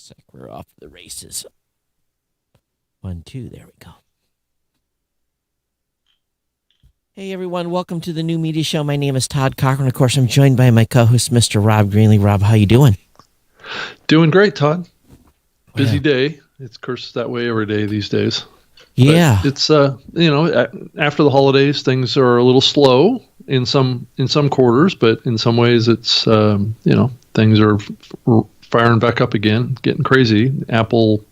Looks like we're off the races. 1, 2, there we go. Hey everyone, welcome to the New Media Show. My name is Todd Cochran. Of course, I'm joined by my co-host, Mr. Rob Greenlee. Rob, how you doing? Doing great, Todd. Busy day. It's cursed that way every day these days. Yeah. But it's after the holidays, things are a little slow in some quarters, but in some ways, it's things are firing back up again, getting crazy. Apple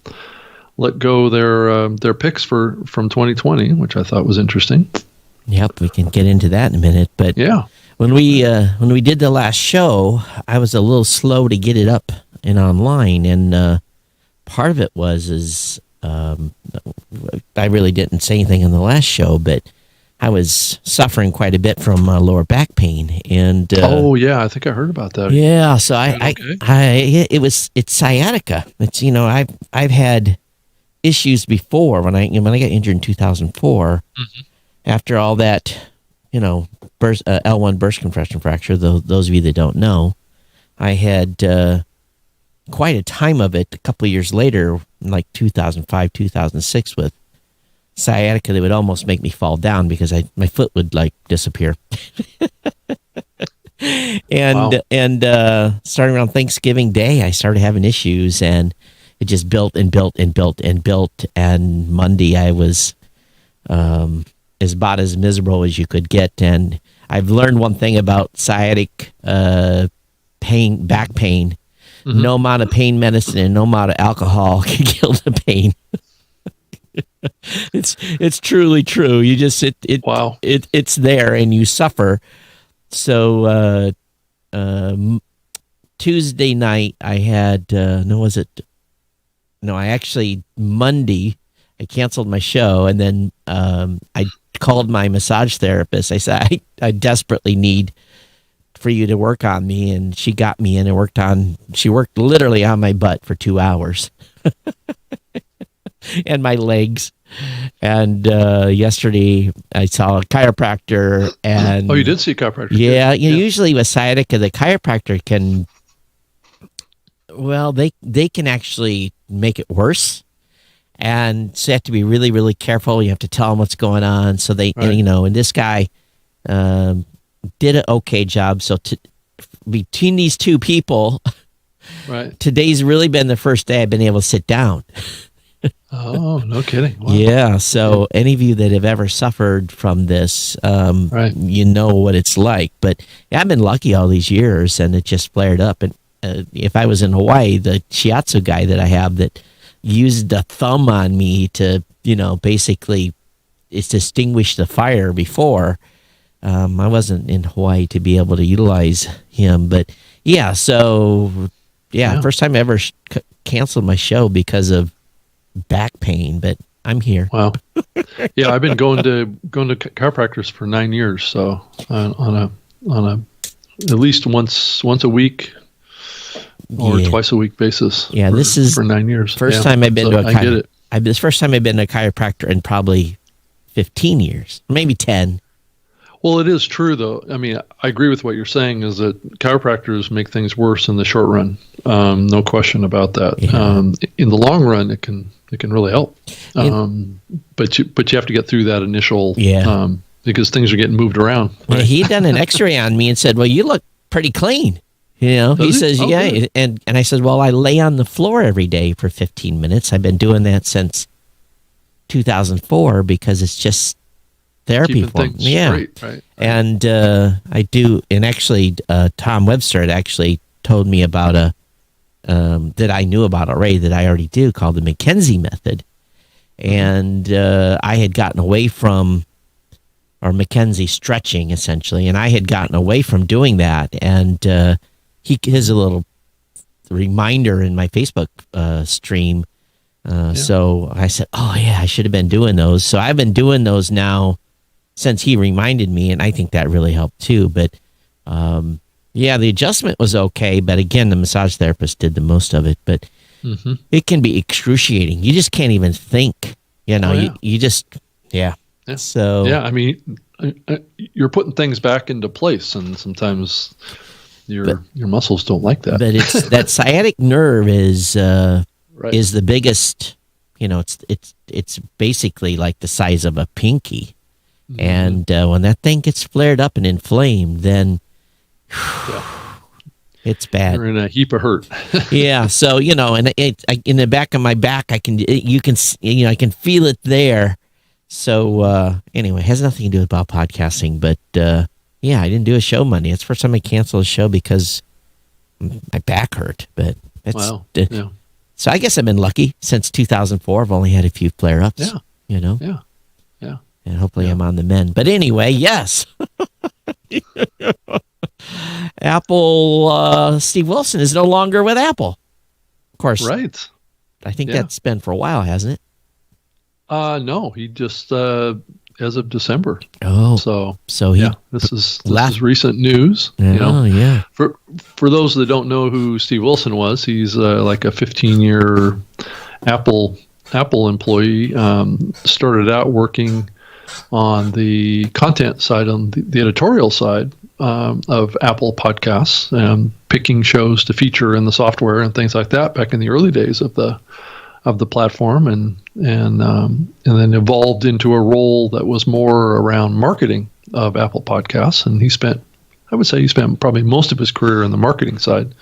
let go their picks from 2020, which I thought was interesting. Yep, we can get into that in a minute. But yeah, when we did the last show, I was a little slow to get it up and online, and part of it was I really didn't say anything in the last show, but I was suffering quite a bit from lower back pain, and I think I heard about that. Yeah, so it's sciatica. It's I've had issues before when I got injured in 2004. Mm-hmm. After all that, L1 burst compression fracture. Those of you that don't know, I had quite a time of it a couple of years later, like 2005, 2006, with sciatica that would almost make me fall down because my foot would like disappear. And starting around Thanksgiving Day, I started having issues, and it just built and built and built and built. And Monday, I was about as miserable as you could get. And I've learned one thing about sciatic pain, back pain. Mm-hmm. No amount of pain medicine and no amount of alcohol can kill the pain. It's truly true. You just wow. It's there and you suffer. So Tuesday night I had Monday I canceled my show, and then I called my massage therapist. I said I desperately need for you to work on me, and she got me in and she worked literally on my butt for 2 hours and my legs. And yesterday I saw a chiropractor, and you did see a chiropractor? Yeah, usually with sciatica, the chiropractor can, they can actually make it worse. And so you have to be really, really careful. You have to tell them what's going on. So right. And this guy did an okay job. So between these two people, right, today's really been the first day I've been able to sit down. Oh, no kidding. Wow. Yeah. So any of you that have ever suffered from this, right, you know what it's like. But I've been lucky all these years, and it just flared up. And if I was in Hawaii, the shiatsu guy that I have that used a thumb on me to, basically extinguish the fire before. I wasn't in Hawaii to be able to utilize him, but first time I ever canceled my show because of back pain, but I'm here. Wow. Yeah, I've been going to chiropractors for 9 years, so on a at least once a week or twice a week basis. Yeah, this is for 9 years. First time I've been to a I get it. This first time I've been to a chiropractor in probably 15 years, maybe 10. Well, it is true, though. I mean, I agree with what you're saying, is that chiropractors make things worse in the short run. No question about that. Yeah. In the long run, it can really help. But you have to get through that initial, because things are getting moved around. Right? Yeah, he done an X-ray on me and said, "Well, you look pretty clean." He says, "Yeah," and I said, "Well, I lay on the floor every day for 15 minutes. I've been doing that since 2004 because it's just therapy for me." Yeah, straight, right. And I do. And actually, Tom Webster had actually told me about that I knew about already, that I already do, called the Mckenzie Method. And I had gotten away from, or Mckenzie stretching, essentially, and I had gotten away from doing that. And he has a little reminder in my Facebook stream. So I said, "Oh yeah, I should have been doing those." So I've been doing those now since he reminded me, and I think that really helped too. But the adjustment was okay. But again, the massage therapist did the most of it. But it can be excruciating. You just can't even think. You just. So I mean, you're putting things back into place, and sometimes your muscles don't like that. But it's that sciatic nerve is Right. is the biggest. It's basically like the size of a pinky, and when that thing gets flared up and inflamed, then it's bad. You're in a heap of hurt. Yeah. So and in the back of my back, I can feel it there. So anyway, it has nothing to do about podcasting, but I didn't do a show Monday. It's the first time I canceled a show because my back hurt. But Wow. Yeah. So I guess I've been lucky since 2004. I've only had a few flare-ups. Yeah. Yeah. Yeah. And hopefully I'm on the mend. But anyway, yes. Apple, Steve Wilson is no longer with Apple. Of course. Right. I think that's been for a while, hasn't it? No, he just as of December. Oh. So this is recent news. Oh, yeah. For those that don't know who Steve Wilson was, he's like a 15-year Apple employee. Started out working on the content side, on the editorial side of Apple Podcasts, picking shows to feature in the software and things like that back in the early days of the platform, and then evolved into a role that was more around marketing of Apple Podcasts. And I would say he spent probably most of his career in the marketing side.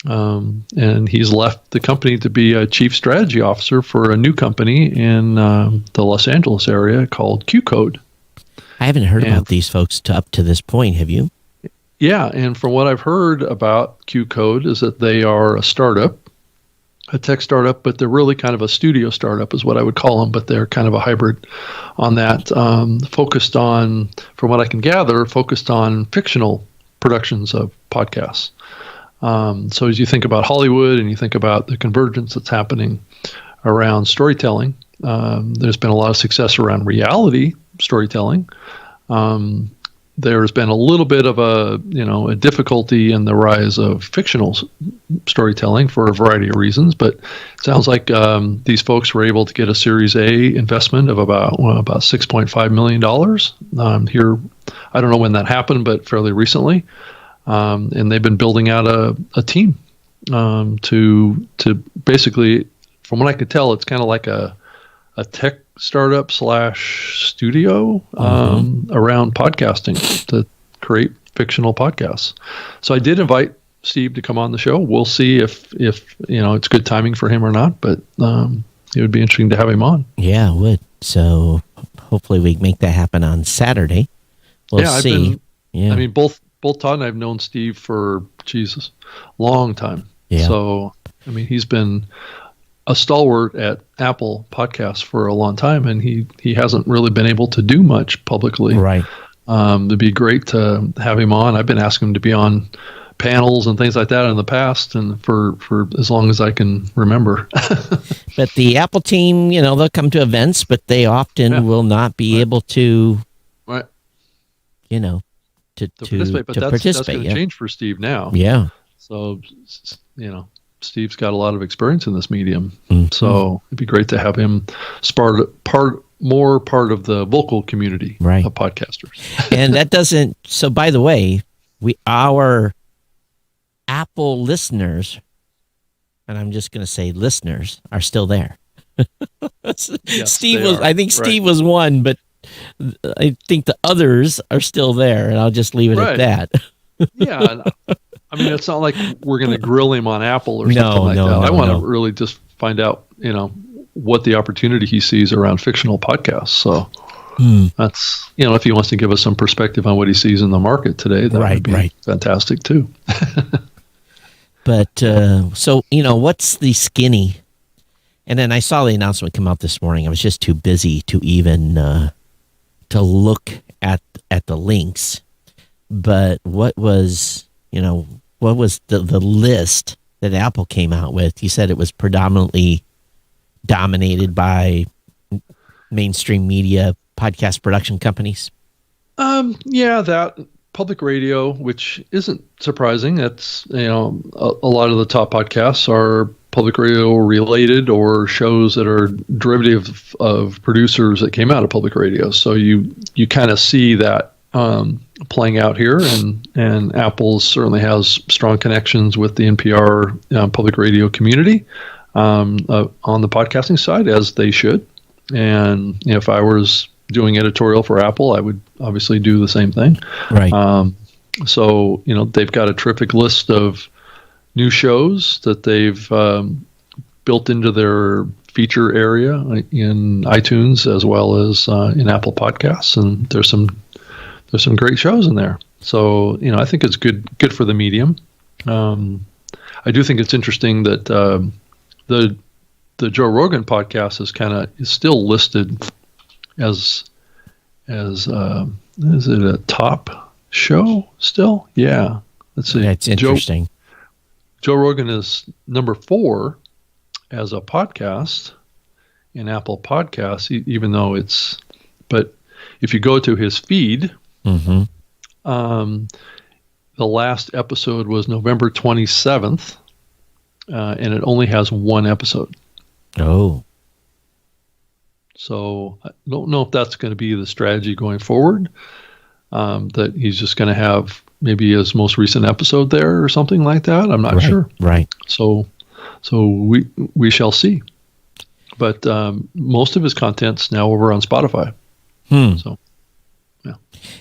And he's left the company to be a chief strategy officer for a new company in the Los Angeles area called Q-Code. I haven't heard about these folks up to this point. Have you? Yeah, and from what I've heard about Q-Code is that they are a startup, a tech startup, but they're really kind of a studio startup is what I would call them, but they're kind of a hybrid on that, focused on, from what I can gather, focused on fictional productions of podcasts. So as you think about Hollywood and you think about the convergence that's happening around storytelling, there's been a lot of success around reality storytelling. There's been a little bit of a difficulty in the rise of fictional storytelling for a variety of reasons, but it sounds like these folks were able to get a Series A investment of about $6.5 million here. I don't know when that happened, but fairly recently. And they've been building out a team to basically, from what I could tell, it's kind of like a tech startup / studio around podcasting to create fictional podcasts. So I did invite Steve to come on the show. We'll see if it's good timing for him or not, but it would be interesting to have him on. Yeah, it would. So hopefully we make that happen on Saturday. We'll see. I mean, both Todd and I have known Steve for long time. Yeah. So I mean, he's been a stalwart at Apple Podcasts for a long time, and he hasn't really been able to do much publicly. Right. It'd be great to have him on. I've been asking him to be on panels and things like that in the past, and for as long as I can remember. But the Apple team, they'll come to events, but they often will not be able to, right. To participate. But that's going to change for Steve now. Yeah. So, Steve's got a lot of experience in this medium. Mm-hmm. So it'd be great to have him part of the vocal community of podcasters. And that doesn't, so by the way, our Apple listeners, and I'm just going to say listeners, are still there. Yes, Steve was one, but I think the others are still there, and I'll just leave it at that. Yeah. I mean, it's not like we're going to grill him on Apple or something like that. I want to really just find out, what the opportunity he sees around fictional podcasts. So that's, if he wants to give us some perspective on what he sees in the market today, that would be fantastic too. But so, what's the skinny? And then I saw the announcement come out this morning. I was just too busy to even to look at the links. But what was the list that Apple came out with? You said it was predominantly dominated by mainstream media podcast production companies. That public radio, which isn't surprising. That's a lot of the top podcasts are public radio related or shows that are derivative of producers that came out of public radio. So you kind of see that playing out here, and Apple certainly has strong connections with the NPR public radio community on the podcasting side, as they should. And if I was doing editorial for Apple, I would obviously do the same thing. Right. So they've got a terrific list of new shows that they've built into their feature area in iTunes as well as in Apple Podcasts, and there's some great shows in there. So I think it's good for the medium. I do think it's interesting that the Joe Rogan podcast is still listed as is it a top show still? Yeah. Let's see. That's interesting. Joe Rogan is number 4 as a podcast in Apple Podcasts, even though but if you go to his feed, mm-hmm. The last episode was November 27th, and it only has 1 episode. Oh. So I don't know if that's going to be the strategy going forward, that he's just going to have maybe his most recent episode there or something like that. I'm not sure. Right. So we shall see. But most of his content's now over on Spotify. So, yeah.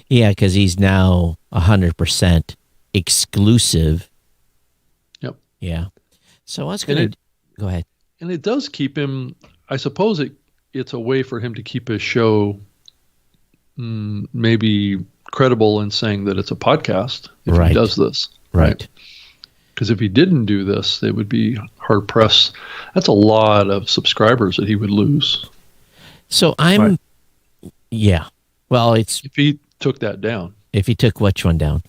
Yeah, because he's now 100% exclusive. Yep. Yeah. So I was going to go ahead. And it does keep him. I suppose it's a way for him to keep his show maybe credible in saying that it's a podcast if he does this. Right. Because if he didn't do this, they would be hard pressed. That's a lot of subscribers that he would lose. So yeah. Well, if he took that down. If he took which one down?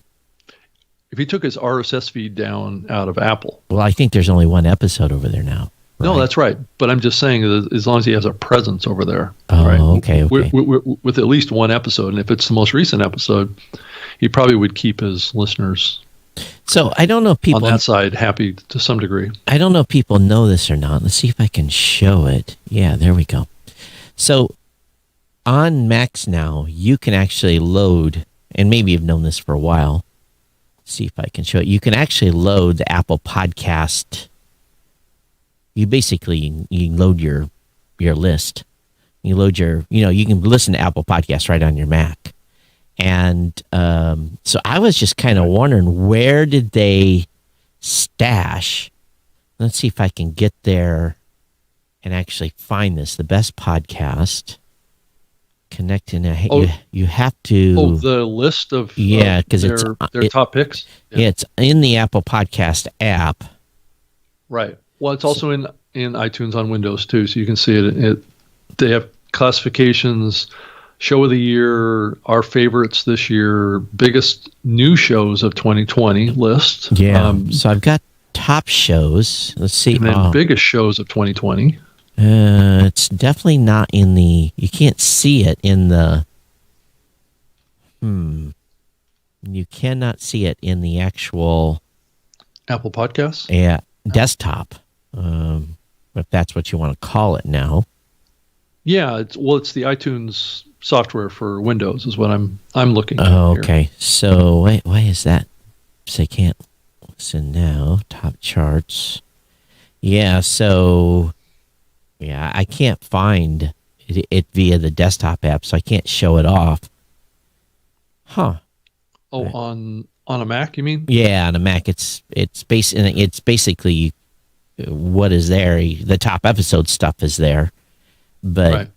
If he took his RSS feed down out of Apple. Well, I think there's only 1 episode over there now. Right? No, that's right. But I'm just saying that as long as he has a presence over there. Oh, right? Okay. With at least 1 episode. And if it's the most recent episode, he probably would keep his listeners. So I don't know if people on that side happy to some degree. I don't know if people know this or not. Let's see if I can show it. Yeah, there we go. So on Macs now, you can actually load, and maybe you've known this for a while. Let's see if I can show it. You can actually load the Apple Podcast. You load your list. You load you can listen to Apple Podcasts right on your Mac. And so I was just kind of wondering, where did they stash? Let's see if I can get there and actually find this. The best podcast. Connecting. You have to. Oh, the list of because it's their top picks. Yeah. It's in the Apple Podcast app. Right. Well, it's also in iTunes on Windows too, so you can see it. They have classifications. Show of the year, our favorites this year, biggest new shows of 2020 list. Yeah. So I've got top shows. Let's see. And then biggest shows of 2020. It's definitely not in the. You can't see it in the. You cannot see it in the actual Apple Podcasts. Yeah, desktop. If that's what you want to call it now. Yeah, it's the iTunes software for Windows is what I'm looking at. Oh, okay. Here. So why is that? So I can't listen now. Top charts. Yeah. So. Yeah, I can't find it via the desktop app, so I can't show it off. Huh? Oh, on a Mac, you mean? Yeah, on a Mac, it's basically what is there. The top episode stuff is there, but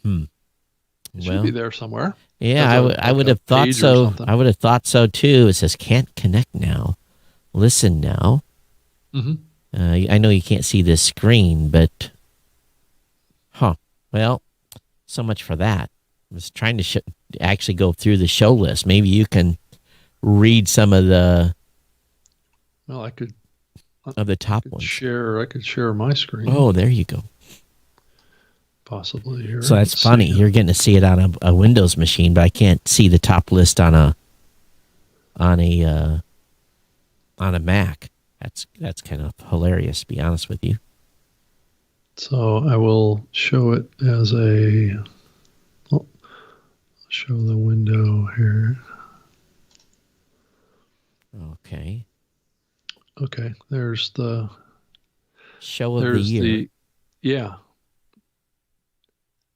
it should be there somewhere. Yeah, I would have thought so. I would have thought so too. It says can't connect now, listen now. Mm-hmm. I know you can't see this screen, but well, so much for that. I was trying to actually go through the show list. Maybe you can read some of the. Well, I could. Of the top ones. I could share my screen. Oh, there you go. Possibly here. So that's funny. You're getting to see it on a Windows machine, but I can't see the top list on a Mac. That's kind of hilarious, to be honest with you. So I will show it as a. Oh, Show the window here. Okay. Okay, there's the show of the year. Yeah.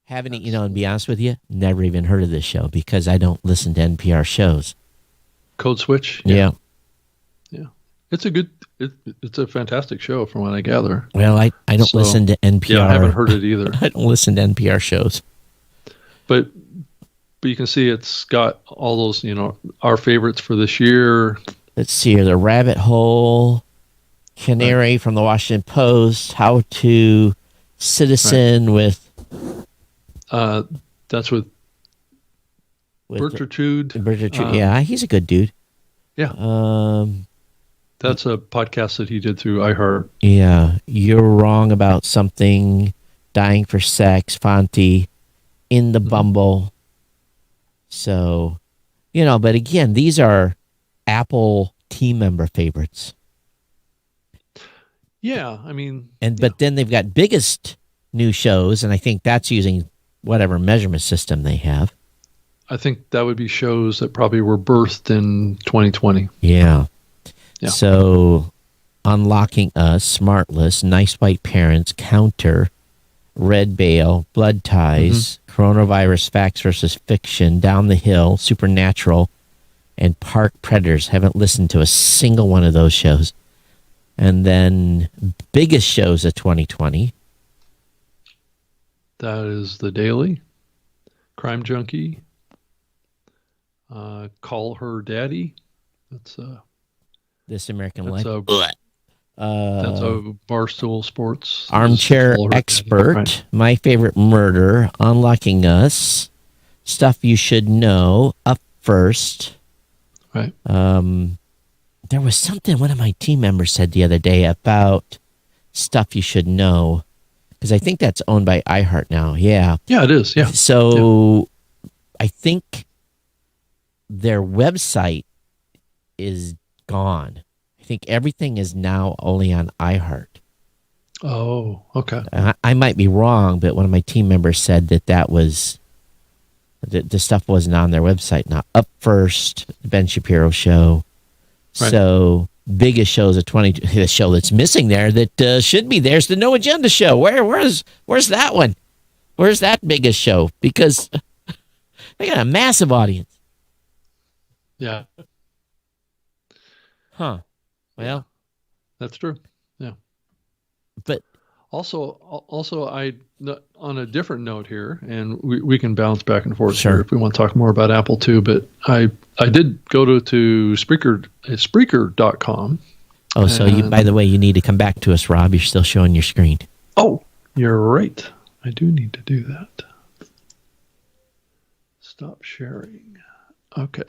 Haven't, and be honest with you, never even heard of this show because I don't listen to NPR shows. Code Switch? Yeah. It's a fantastic show from what I gather. Well, I don't listen to NPR. Yeah, I haven't heard it either. I don't listen to NPR shows. But you can see it's got all those, our favorites for this year. Let's see here. The Rabbit Hole, Canary from the Washington Post, How to Citizen with... that's with Bertrude. Yeah, he's a good dude. Yeah. That's a podcast that he did through iHeart. Yeah. You're Wrong About Something, Dying for Sex, Fonte, In the Bumble. So, but again, these are Apple team member favorites. Yeah, I mean... But then they've got biggest new shows, and I think that's using whatever measurement system they have. I think that would be shows that probably were birthed in 2020. Yeah. So, Unlocking Us, Smartless, Nice White Parents, Counter, Red Bale, Blood Ties, Coronavirus, Facts versus Fiction, Down the Hill, Supernatural, and Park Predators. Haven't listened to a single one of those shows. And then biggest shows of 2020. That is The Daily, Crime Junkie, Call Her Daddy. That's This American Life. That's a Barstool Sports. Armchair Expert, right. My Favorite Murder, Unlocking Us, Stuff You Should Know, Up First. Right. There was something one of my team members said the other day about Stuff You Should Know, because I think that's owned by iHeart now. Yeah. Yeah, it is. Yeah. So I think their website is gone. I think everything is now only on iHeart. Oh, okay. I might be wrong, but one of my team members said that was the stuff wasn't on their website. Now, Up First, the Ben Shapiro Show. Right. So biggest shows of 20. The show that's missing there that should be there is the No Agenda Show. Where's that one? Where's that biggest show? Because they got a massive audience. Yeah. Huh. Well, that's true. Yeah. But also, I on a different note here, and we can bounce back and forth sure. here if we want to talk more about Apple too. But I did go to Spreaker.com. Oh, so by the way, you need to come back to us, Rob. You're still showing your screen. Oh, you're right. I do need to do that. Stop sharing. Okay.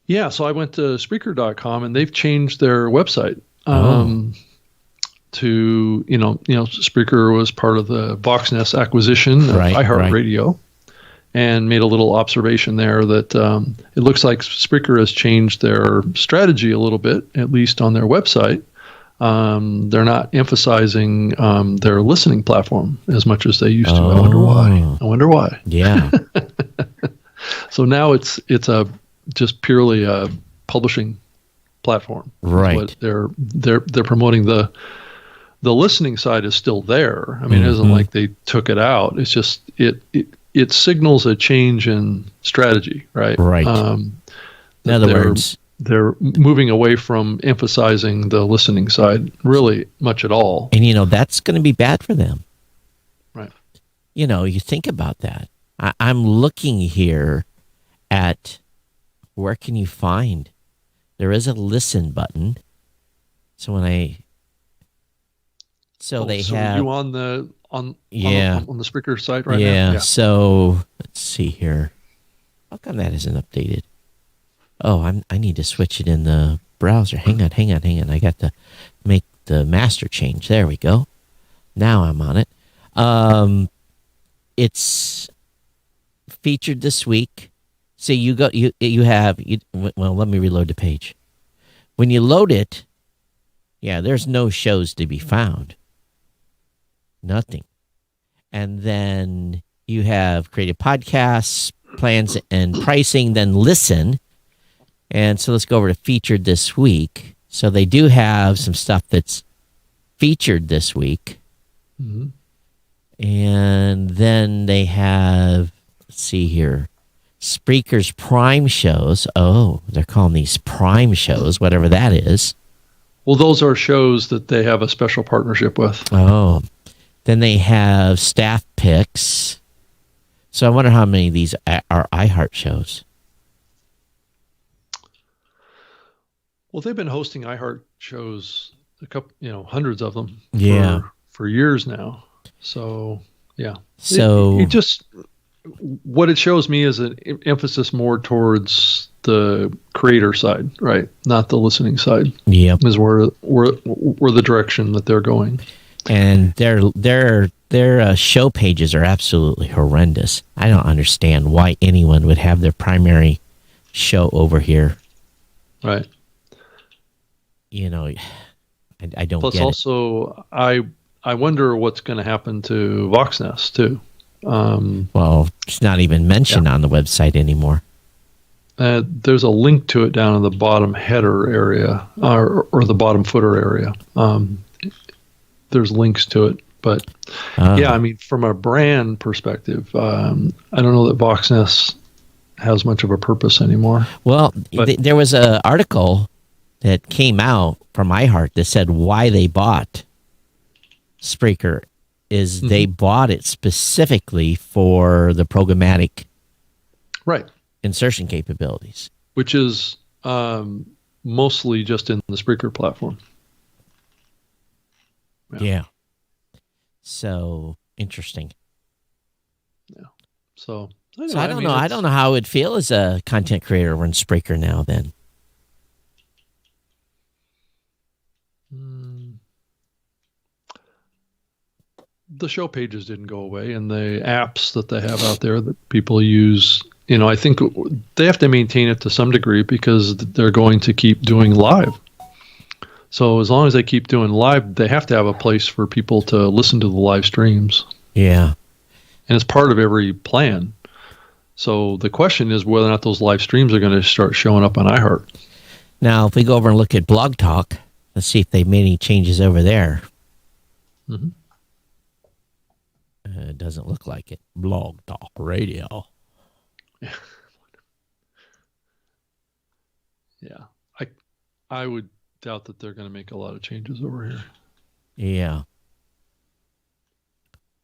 Yeah, so I went to Spreaker.com and they've changed their website to Spreaker was part of the Voxnest acquisition of iHeartRadio, and made a little observation there that it looks like Spreaker has changed their strategy a little bit, at least on their website. They're not emphasizing their listening platform as much as they used to. I wonder why. Yeah. So now it's just purely a publishing platform. Right. But they're promoting the listening side is still there. I mean, it isn't like they took it out. It's just it signals a change in strategy, right? Right. In other words, they're moving away from emphasizing the listening side really much at all. And that's going to be bad for them. Right. You think about that. I'm looking here at where can you find? There is a listen button. So when they have you on the Spreaker site right now? Yeah. So let's see here. How come that isn't updated? Oh, I need to switch it in the browser. Hang on. I got to make the master change. There we go. Now I'm on it. It's featured this week. So let me reload the page. When you load it, there's no shows to be found. Nothing. And then you have created podcasts, plans and pricing, then listen. And so let's go over to featured this week. So they do have some stuff that's featured this week. Mm-hmm. And then they have, let's see here, Spreaker's Prime shows. Oh, they're calling these Prime shows, whatever that is. Well, those are shows that they have a special partnership with. Oh, then they have staff picks. So I wonder how many of these are iHeart shows. Well, they've been hosting iHeart shows, hundreds of them. Yeah. For years now. So yeah. So it just, what it shows me is an emphasis more towards the creator side, right? Not the listening side. Yep. Is where the direction that they're going. And their show pages are absolutely horrendous. I don't understand why anyone would have their primary show over here. Right. You know, I don't Plus get also, it. I wonder what's going to happen to VoxNest too. Well, it's not even mentioned on the website anymore. There's a link to it down in the bottom header area or the bottom footer area. There's links to it, but yeah, I mean, from a brand perspective, I don't know that VoxNest has much of a purpose anymore. Well, there was an article that came out from iHeart that said why they bought Spreaker is they bought it specifically for the programmatic insertion capabilities. Which is mostly just in the Spreaker platform. Yeah. So, interesting. Yeah. So I don't know. I don't know how it would feel as a content creator when Spreaker now then. The show pages didn't go away, and the apps that they have out there that people use, I think they have to maintain it to some degree because they're going to keep doing live. So as long as they keep doing live, they have to have a place for people to listen to the live streams. Yeah. And it's part of every plan. So the question is whether or not those live streams are going to start showing up on iHeart. Now, if we go over and look at Blog Talk, let's see if they've made any changes over there. Mm-hmm. It doesn't look like it. Blog Talk Radio. Yeah. Yeah. I would doubt that they're going to make a lot of changes over here. Yeah.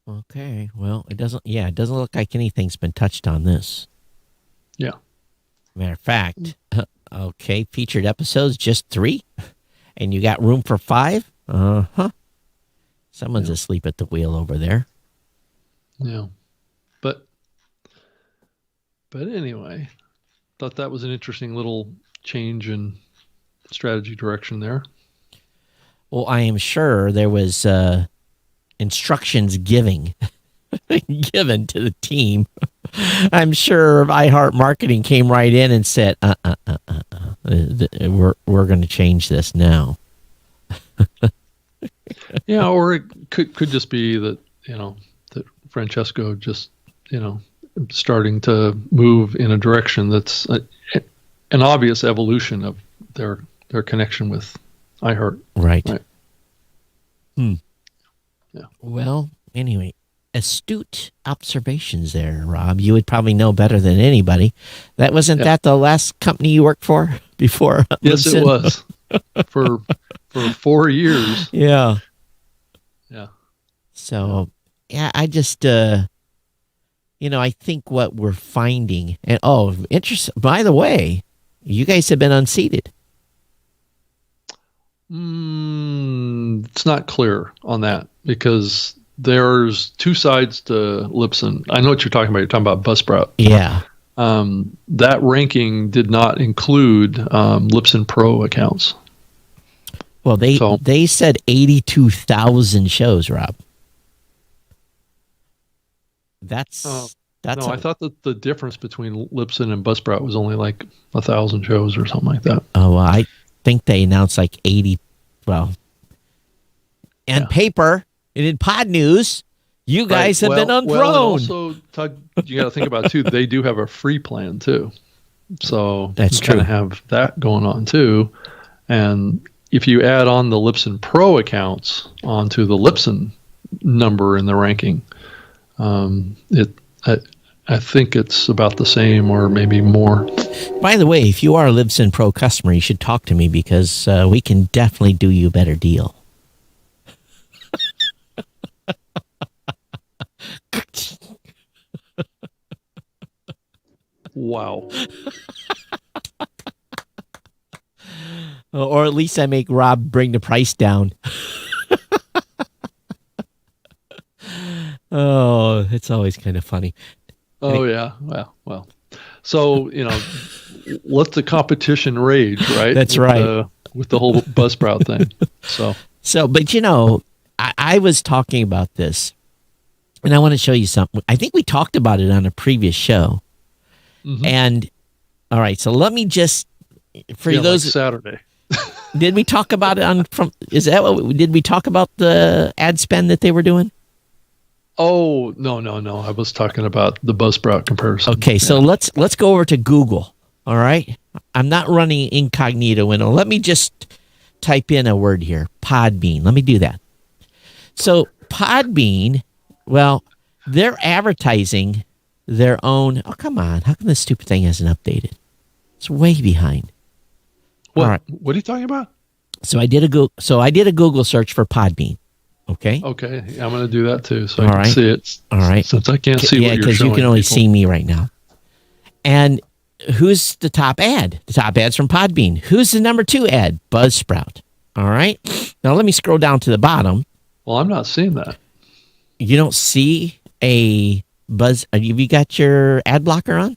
Okay. Well, it doesn't look like anything's been touched on this. Yeah. Matter of fact, okay, featured episodes, just 3, and you got room for 5? Uh-huh. Someone's asleep at the wheel over there. Yeah. But anyway, thought that was an interesting little change in strategy direction there. Well, I am sure there was instructions given to the team. I'm sure iHeart Marketing came right in and said, we're going to change this now. Yeah, or it could just be that, that Francesco just, starting to move in a direction that's an obvious evolution of their connection with iHeart. Right. Yeah. Well, anyway, astute observations there, Rob. You would probably know better than anybody. Wasn't that the last company you worked for before? Yes, it was. for 4 years. Yeah. Yeah. So, I just, I think what we're finding, and interesting. By the way, you guys have been unseated. It's not clear on that because there's 2 sides to Libsyn. I know what you're talking about. You're talking about Buzzsprout. Yeah. That ranking did not include Libsyn Pro accounts. Well, they said 82,000 shows, Rob. That's no. I thought that the difference between Libsyn and Buzzsprout was only like 1,000 shows or something like that. Oh, well, I think they announced like 80. Well, and paper and in Pod News, You guys have been unthrown. Well, and also, Todd, you got to think about too. They do have a free plan too, so that's you kind of have that going on too. And if you add on the Libsyn Pro accounts onto the Libsyn number in the ranking, I think it's about the same or maybe more. By the way, if you are a Libsyn Pro customer, you should talk to me because we can definitely do you a better deal. Wow. Or at least I make Rob bring the price down. Oh, it's always kind of funny. Oh, yeah. Well. So, let the competition rage, right? That's right. With the whole Buzzsprout thing. So, but I was talking about this, and I want to show you something. I think we talked about it on a previous show. Mm-hmm. And, all right, so let me just, for those. Like Saturday. Did we talk about it did we talk about the ad spend that they were doing? Oh, no. I was talking about the Buzzsprout comparison. Okay, so let's go over to Google. All right. I'm not running incognito window. Let me just type in a word here. Podbean. Let me do that. So Podbean, well, they're advertising their own. Oh, come on. How come this stupid thing hasn't updated? It's way behind. What? All right. What are you talking about? So I did a Google search for Podbean. Okay. Okay. I'm going to do that too, so I can see it. All right. Since I can't see what you're showing. Yeah, because you can only see me right now. And who's the top ad? The top ad's from Podbean. Who's the number 2 ad? Buzzsprout. All right. Now let me scroll down to the bottom. Well, I'm not seeing that. You don't see a Buzz? Have you got your ad blocker on?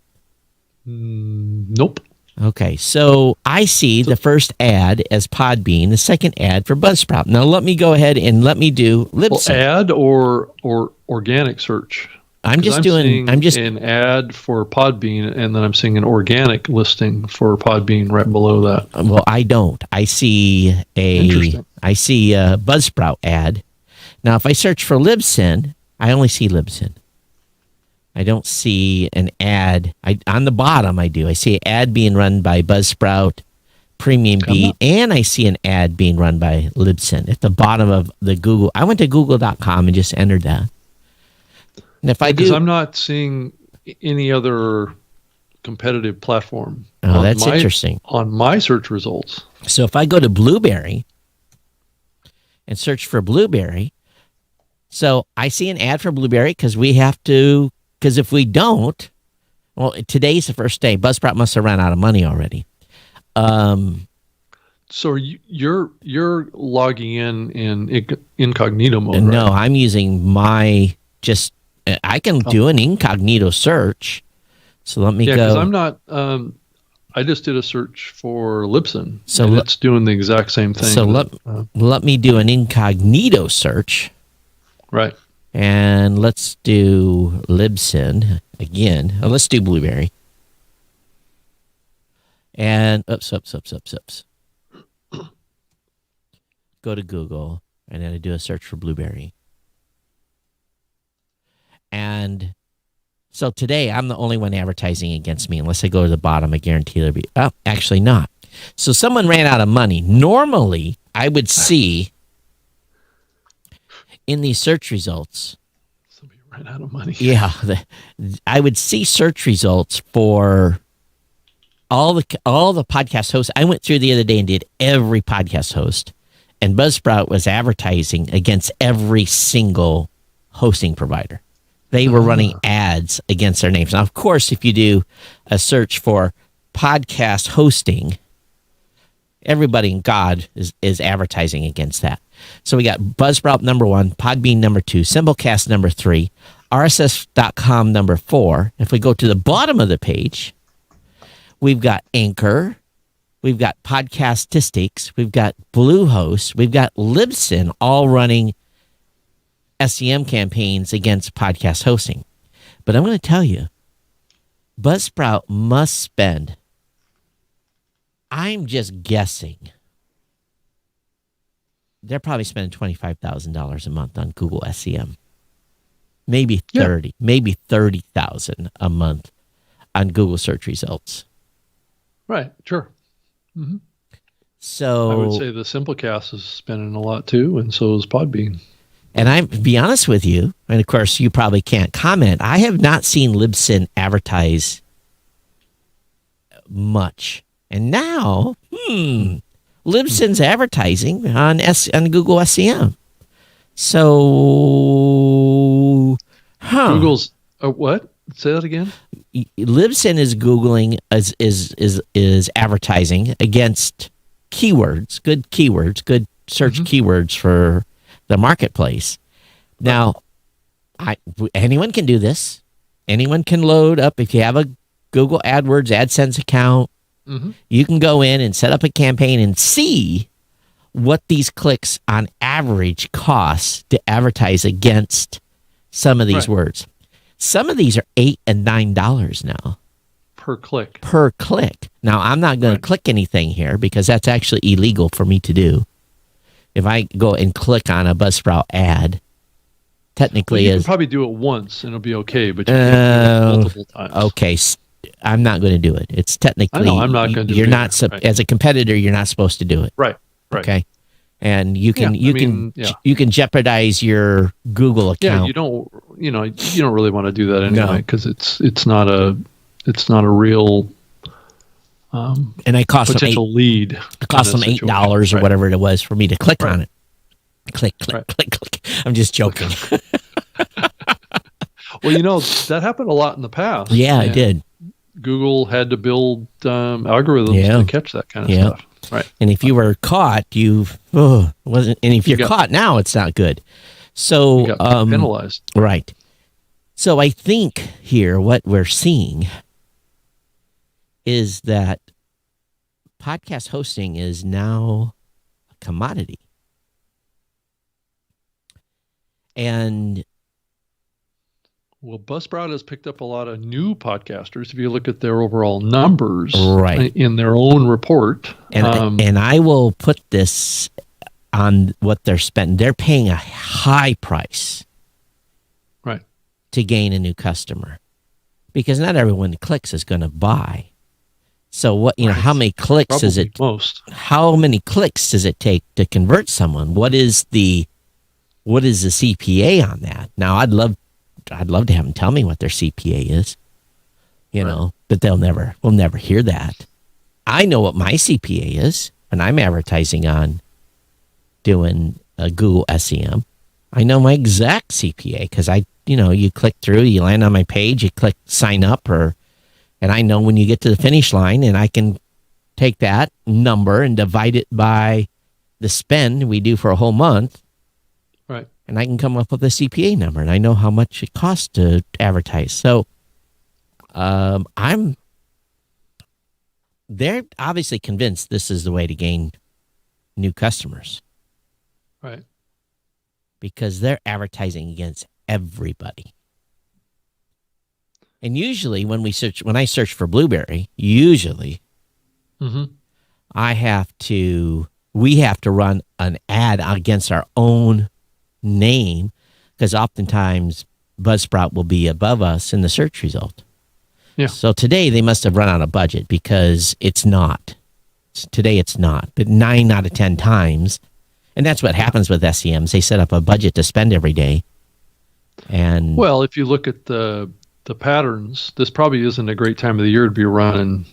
Nope. Okay, so I see the first ad as Podbean, the second ad for Buzzsprout. Now let me go ahead and let me do Libsyn. Well, ad or organic search? I'm just an ad for Podbean, and then I'm seeing an organic listing for Podbean right below that. Well, I don't. I see a Buzzsprout ad. Now, if I search for Libsyn, I only see Libsyn. I don't see an ad. On the bottom, I do. I see an ad being run by Buzzsprout, Premium Beat, and I see an ad being run by Libsyn at the bottom of the Google. I went to google.com and just entered that. And if because I'm not seeing any other competitive platform. Oh, that's interesting. On my search results. So if I go to Blueberry and search for Blueberry, so I see an ad for Blueberry because if we don't, well, today's the first day. Buzzsprout must have run out of money already. So you're logging in incognito mode, right? No, I'm using I can do an incognito search. So let me go. Yeah, because I'm not. I just did a search for Libsyn, so it's doing the exact same thing. So let me do an incognito search. Right. And let's do Libsyn again. Let's do Blueberry. And oops. Go to Google, and then I do a search for Blueberry. And so today, I'm the only one advertising against me. Unless I go to the bottom, I guarantee there'll be... Oh, actually not. So someone ran out of money. Normally, I would see in these search results... Somebody ran out of money. Yeah. I would see search results for all the podcast hosts. I went through the other day and did every podcast host. And Buzzsprout was advertising against every single hosting provider. They were running ads against their names. Now, of course, if you do a search for podcast hosting, everybody in God is advertising against that. So we got Buzzsprout number 1, Podbean number 2, Simplecast number 3, RSS.com number 4. If we go to the bottom of the page, we've got Anchor, we've got Podcast Statistics, we've got Bluehost, we've got Libsyn, all running SEM campaigns against podcast hosting. But I'm going to tell you, Buzzsprout must spend, I'm just guessing, they're probably spending $25,000 a month on Google SEM. maybe 30,000 a month on Google search results. Right. Sure. Mm-hmm. So I would say the Simplecast is spending a lot too, and so is Podbean. And I'm to be honest with you, and of course you probably can't comment. I have not seen Libsyn advertise much, and now Libsyn's advertising on Google SEM. So, Google's what? Say that again. Libsyn is Googling is advertising against keywords, good search keywords for the marketplace. Now, anyone can do this. Anyone can load up. If you have a Google AdWords AdSense account, you can go in and set up a campaign and see what these clicks on average cost to advertise against some of these words. Some of these are $8 and $9 now. Per click. Now, I'm not going to click anything here because that's actually illegal for me to do. If I go and click on a Buzzsprout ad, technically you can probably do it once and it'll be okay, but you can't do it multiple times. Okay, I'm not going to do it. It's technically, I know, I'm not going to do it. You're not as a competitor, you're not supposed to do it. Right. Okay, and you can jeopardize your Google account. Yeah, you don't really want to do that anyway because it's not a real. And I cost potential lead. It cost them $8 or whatever it was for me to click on it. Click. I'm just joking. Well, that happened a lot in the past. Yeah, it did. Google had to build algorithms to catch that kind of stuff. Right. And if you were caught, wasn't. And if you're caught now, it's not good. So you got penalized. Right. So I think here what we're seeing is that podcast hosting is now a commodity. And Buzzsprout has picked up a lot of new podcasters. If you look at their overall numbers in their own report. And I will put this on what they're spending. They're paying a high price to gain a new customer because not everyone that clicks is going to buy. So how many clicks is it? How many clicks does it take to convert someone? What is the CPA on that? Now, I'd love to have them tell me what their CPA is, but we'll never hear that. I know what my CPA is when I'm advertising on doing Google SEM. I know my exact CPA because you click through, you land on my page, you click sign up and I know when you get to the finish line and I can take that number and divide it by the spend we do for a whole month. Right. And I can come up with a CPA number and I know how much it costs to advertise. So they're obviously convinced this is the way to gain new customers. Right. Because they're advertising against everybody. And usually when I search for Blueberry, we have to run an ad against our own name because oftentimes Buzzsprout will be above us in the search result. Yeah. So today they must have run out of budget because it's not. Today it's not. But 9 out of 10 times, and that's what happens with SEMs. They set up a budget to spend every day. And if you look at the patterns, this probably isn't a great time of the year to be running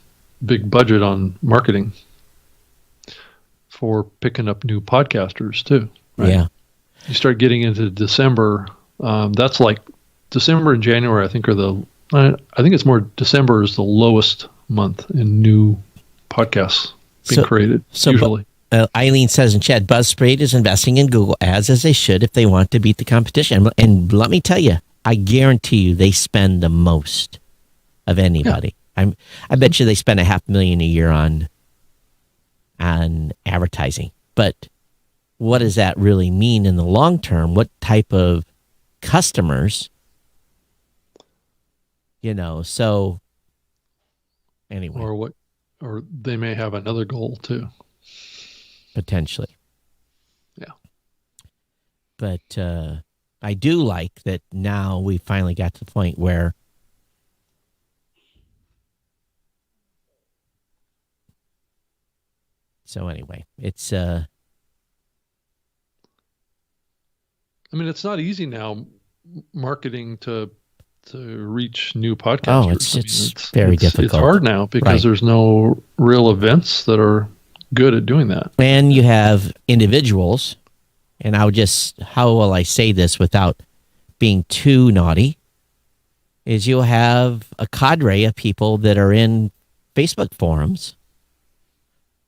big budget on marketing for picking up new podcasters too. Right? Yeah. You start getting into December. That's like December and January, I think it's more December is the lowest month in new podcasts being created, usually. Eileen says in chat, BuzzSprout is investing in Google ads as they should if they want to beat the competition. And let me tell you, I guarantee you they spend the most of anybody. Yeah. I bet you they spend $500,000 a year on advertising. But what does that really mean in the long term? What type of customers? So anyway. Or they may have another goal too. Potentially. Yeah. But I do like that now we finally got to the point where so anyway, it's I mean, it's not easy now marketing to reach new podcasters. Oh, it's very difficult. It's hard now because there's no real events that are good at doing that. And you have individuals, and how will I say this without being too naughty, is you'll have a cadre of people that are in Facebook forums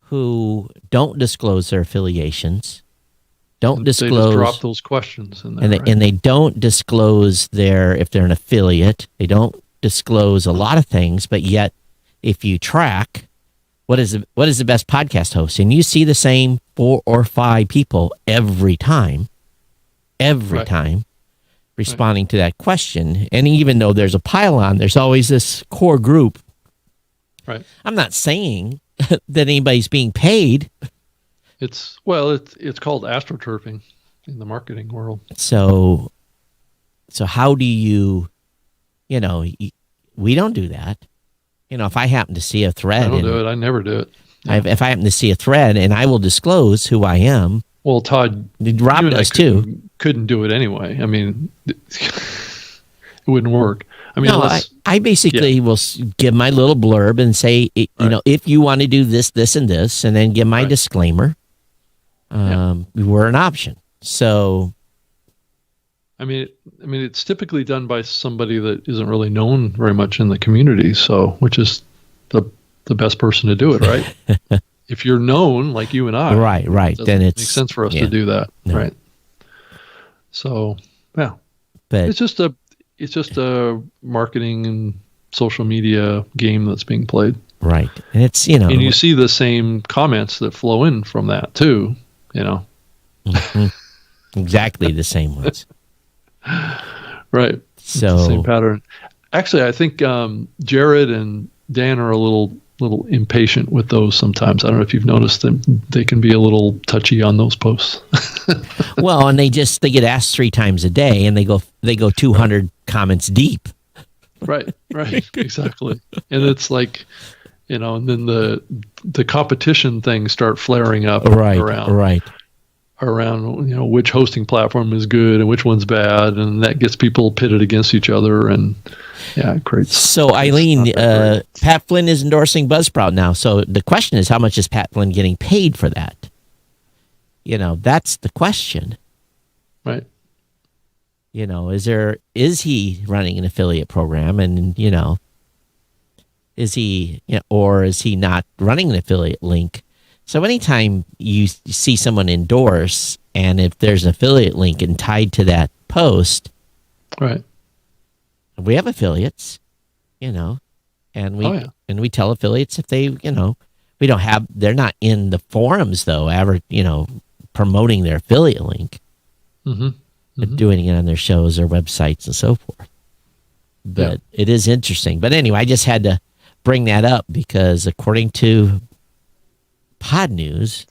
who don't disclose their affiliations, don't disclose. They just drop those questions in there, and they don't disclose if they're an affiliate. They don't disclose a lot of things, but yet if you track what is the best podcast host, and you see the same 4 or 5 people every time responding to that question, and even though there's a pile-on, there's always this core group. Right. I'm not saying that anybody's being paid. It's called astroturfing in the marketing world. So how do you we don't do that. If I happen to see a thread, I don't do it. I never do it. Yeah. If I happen to see a thread, and I will disclose who I am. Well, Todd, Rob does too. Couldn't do it anyway. I mean, it wouldn't work. I mean, I basically will give my little blurb and say, if you want to do this, this, and this, and then give my disclaimer. We're an option. So, I mean, it's typically done by somebody that isn't really known very much in the community. So, which is the best person to do it, right? If you're known like you and I, right, then it makes sense for us to do that, right? So, yeah, but it's just a marketing and social media game that's being played, right? And it's and you see the same comments that flow in from that too, mm-hmm. Exactly the same ones. Right. So same pattern. Actually, I think Jared and Dan are a little impatient with those sometimes. I don't know if you've noticed them. They can be a little touchy on those posts. Well, and they get asked 3 times a day, and they go 200 comments deep. Right, exactly. And it's like, and then the competition things start flaring up around which hosting platform is good and which one's bad, and that gets people pitted against each other, and it creates. So Eileen, Pat Flynn is endorsing Buzzsprout now. So the question is, how much is Pat Flynn getting paid for that? That's the question. Right. Is he running an affiliate program, and is he, or is he not running an affiliate link? So anytime you see someone endorse, and if there's an affiliate link and tied to that post, right? We have affiliates, and we tell affiliates if they, we don't have, they're not in the forums though, ever, promoting their affiliate link, doing it on their shows or websites and so forth. But it is interesting. But anyway, I just had to bring that up because according to Pod News,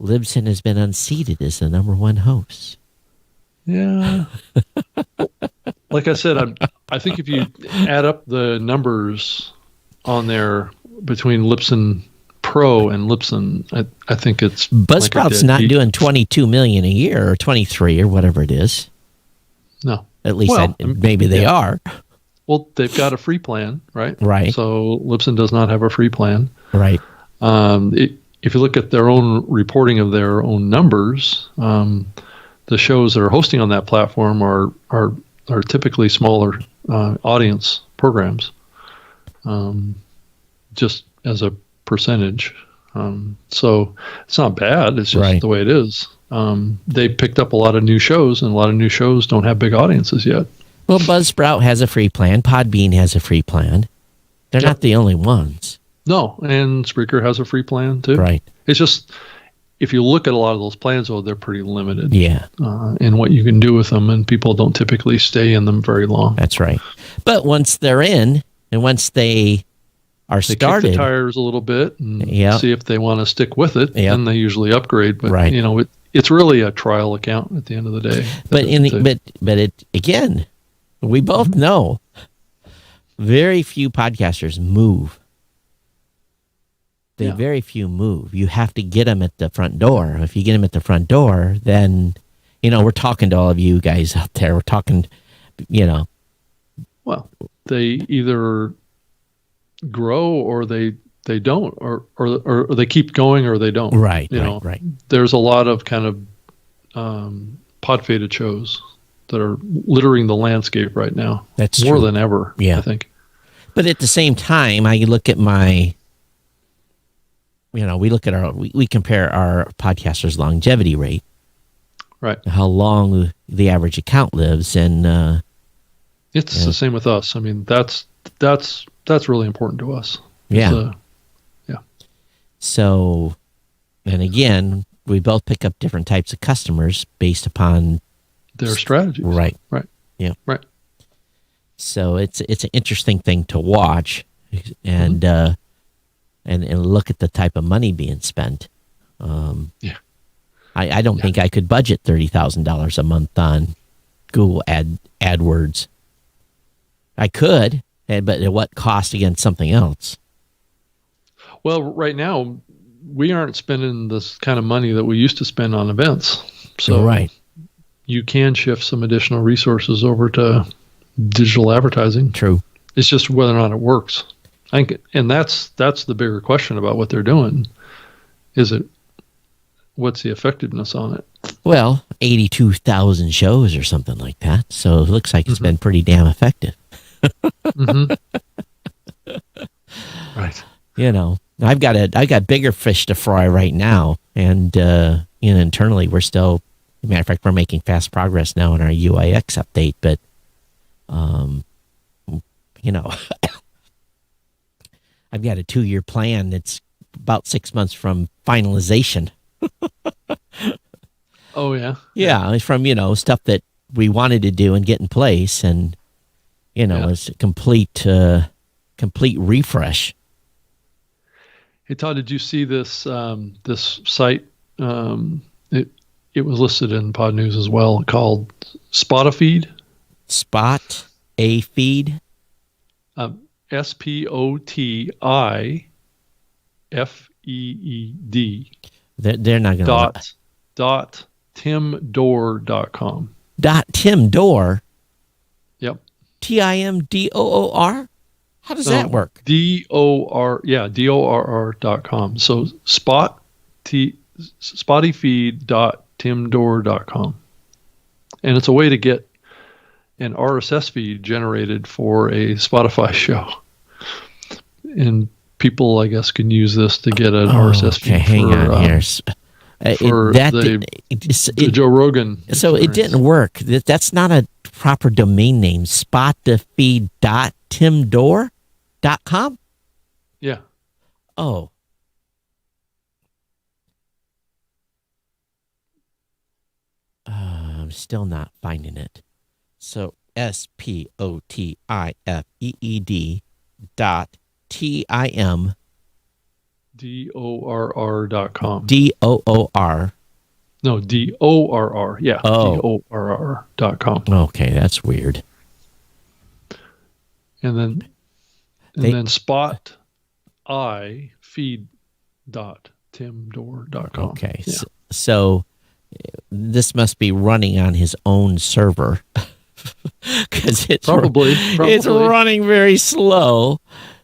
Libsyn has been unseated as the #1 host. Yeah. Like I said, I think if you add up the numbers on there between Libsyn Pro and Libsyn, I think it's Buzzsprout's not doing $22 million a year or 23 or whatever it is. No, at least maybe they are. Well, they've got a free plan, right? Right. So Libsyn does not have a free plan, right? If you look at their own reporting of their own numbers, the shows that are hosting on that platform are typically smaller audience programs, just as a percentage. So it's not bad. It's just the way it is. They picked up a lot of new shows, and a lot of new shows don't have big audiences yet. Well, Buzzsprout has a free plan. Podbean has a free plan. They're not the only ones. No, and Spreaker has a free plan too. Right. It's just, if you look at a lot of those plans, though, they're pretty limited. Yeah. In what you can do with them, and people don't typically stay in them very long. That's right. But once they're in, and once they are started, kick the tires a little bit and see if they want to stick with it, then they usually upgrade. But it's really a trial account at the end of the day. But it again, we both know very few podcasters move. Very few move. You have to get them at the front door. If you get them at the front door, then, we're talking to all of you guys out there. We're talking, Well, they either grow or they don't, or they keep going or they don't. Right, right. There's a lot of kind of pod-faded shows that are littering the landscape right now. That's more true. than ever, I think. But at the same time, I look at we compare our podcasters' longevity rate. Right. How long the average account lives. And it's the same with us. I mean, that's really important to us. Yeah. So, and again, we both pick up different types of customers based upon their strategies. Right. Yeah. Right. So it's an interesting thing to watch and look at the type of money being spent. I don't think I could budget $30,000 a month on Google AdWords. I could, but at what cost against something else? Well, right now, we aren't spending this kind of money that we used to spend on events. So you can shift some additional resources over to digital advertising. True. It's just whether or not it works. And that's the bigger question about what they're doing. What's the effectiveness on it? Well, 82,000 shows or something like that. So it looks like it's been pretty damn effective. Right. I got bigger fish to fry right now, and internally we're still. As a matter of fact, we're making fast progress now in our UIX update. But, I've got a 2-year plan that's about 6 months from finalization. Oh yeah. Yeah, it's from stuff that we wanted to do and get in place, and it's a complete refresh. Hey Todd, did you see this this site? It was listed in Pod News as well, called Spotifeed. Spot a feed. SPOTIFEED. They're not going to dot timdoor.com. Timdoor. Yep. TIMDOOR. How does that work? DORR.com. So spotifeed.timdoor.com. And it's a way to get an RSS feed generated for a Spotify show. And people, I guess, can use this to get an RSS feed. Hang on here. For the Joe Rogan. So it didn't work. That's not a proper domain name. Spotifeed.timdoor.com? Yeah. Oh. I'm still not finding it. So SPOTIFEED .TIM DORR.com. DOOR. No, DORR. Yeah. Oh. DORR.com. Okay, that's weird. And then spot I feed.timdoor.com. Okay. Yeah. So this must be running on his own server. Because it's running very slow.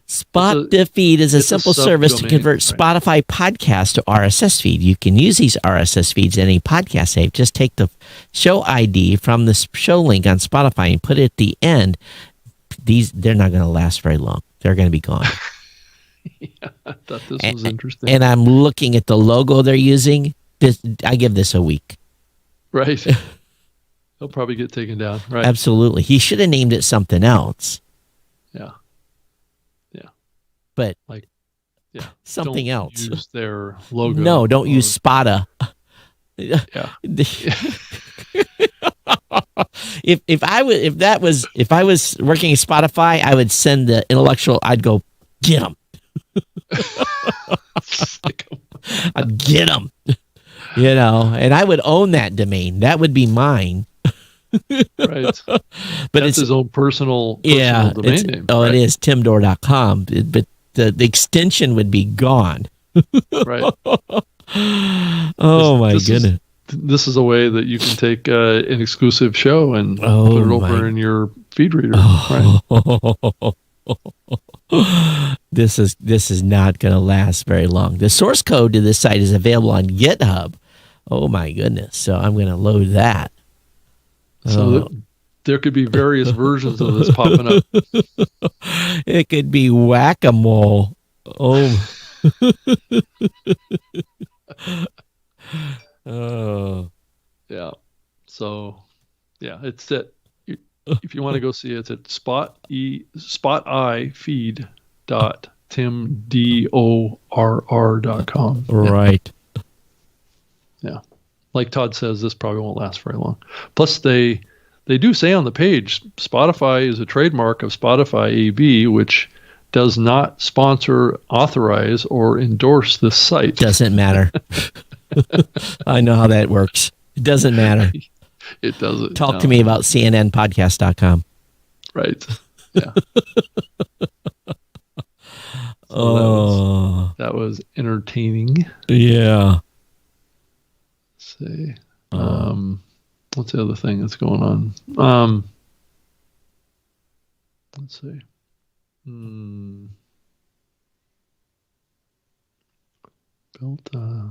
Spotifeed is a simple service to convert Spotify podcasts to RSS feed. You can use these RSS feeds in any podcast app. Just take the show ID from the show link on Spotify and put it at the end. They're not going to last very long. They're going to be gone. Yeah, I thought this was interesting. And I'm looking at the logo they're using. I give this a week. Right. He'll probably get taken down. Right. Absolutely. He should have named it something else. Yeah. Yeah. But something else. Use their logo. No, don't use Spota. Yeah. If I was working at Spotify, I would send the intellectual. I'd go get him. I'd get him. and I would own that domain. That would be mine. Right. But that's it's his own personal domain name. Oh, right? It is timdor.com, but the extension would be gone. Right. Oh, my goodness. This is a way that you can take an exclusive show and put it over in your feed reader. Right. This is not going to last very long. The source code to this site is available on GitHub. Oh my goodness! So I'm going to load that. So there could be various versions of this popping up. It could be whack-a-mole. Oh. Oh. Yeah. So, yeah, it's at, if you want to go see it, it's at spotifeed.timdorr.com. Right. Yeah. Like Todd says, this probably won't last very long. Plus, they do say on the page, Spotify is a trademark of Spotify AB, which does not sponsor, authorize, or endorse this site. Doesn't matter. I know how that works. It doesn't matter. It doesn't. Talk to me about cnnpodcast.com. Right. Yeah. So that was entertaining. Yeah. Let's see. What's the other thing that's going on? Let's see.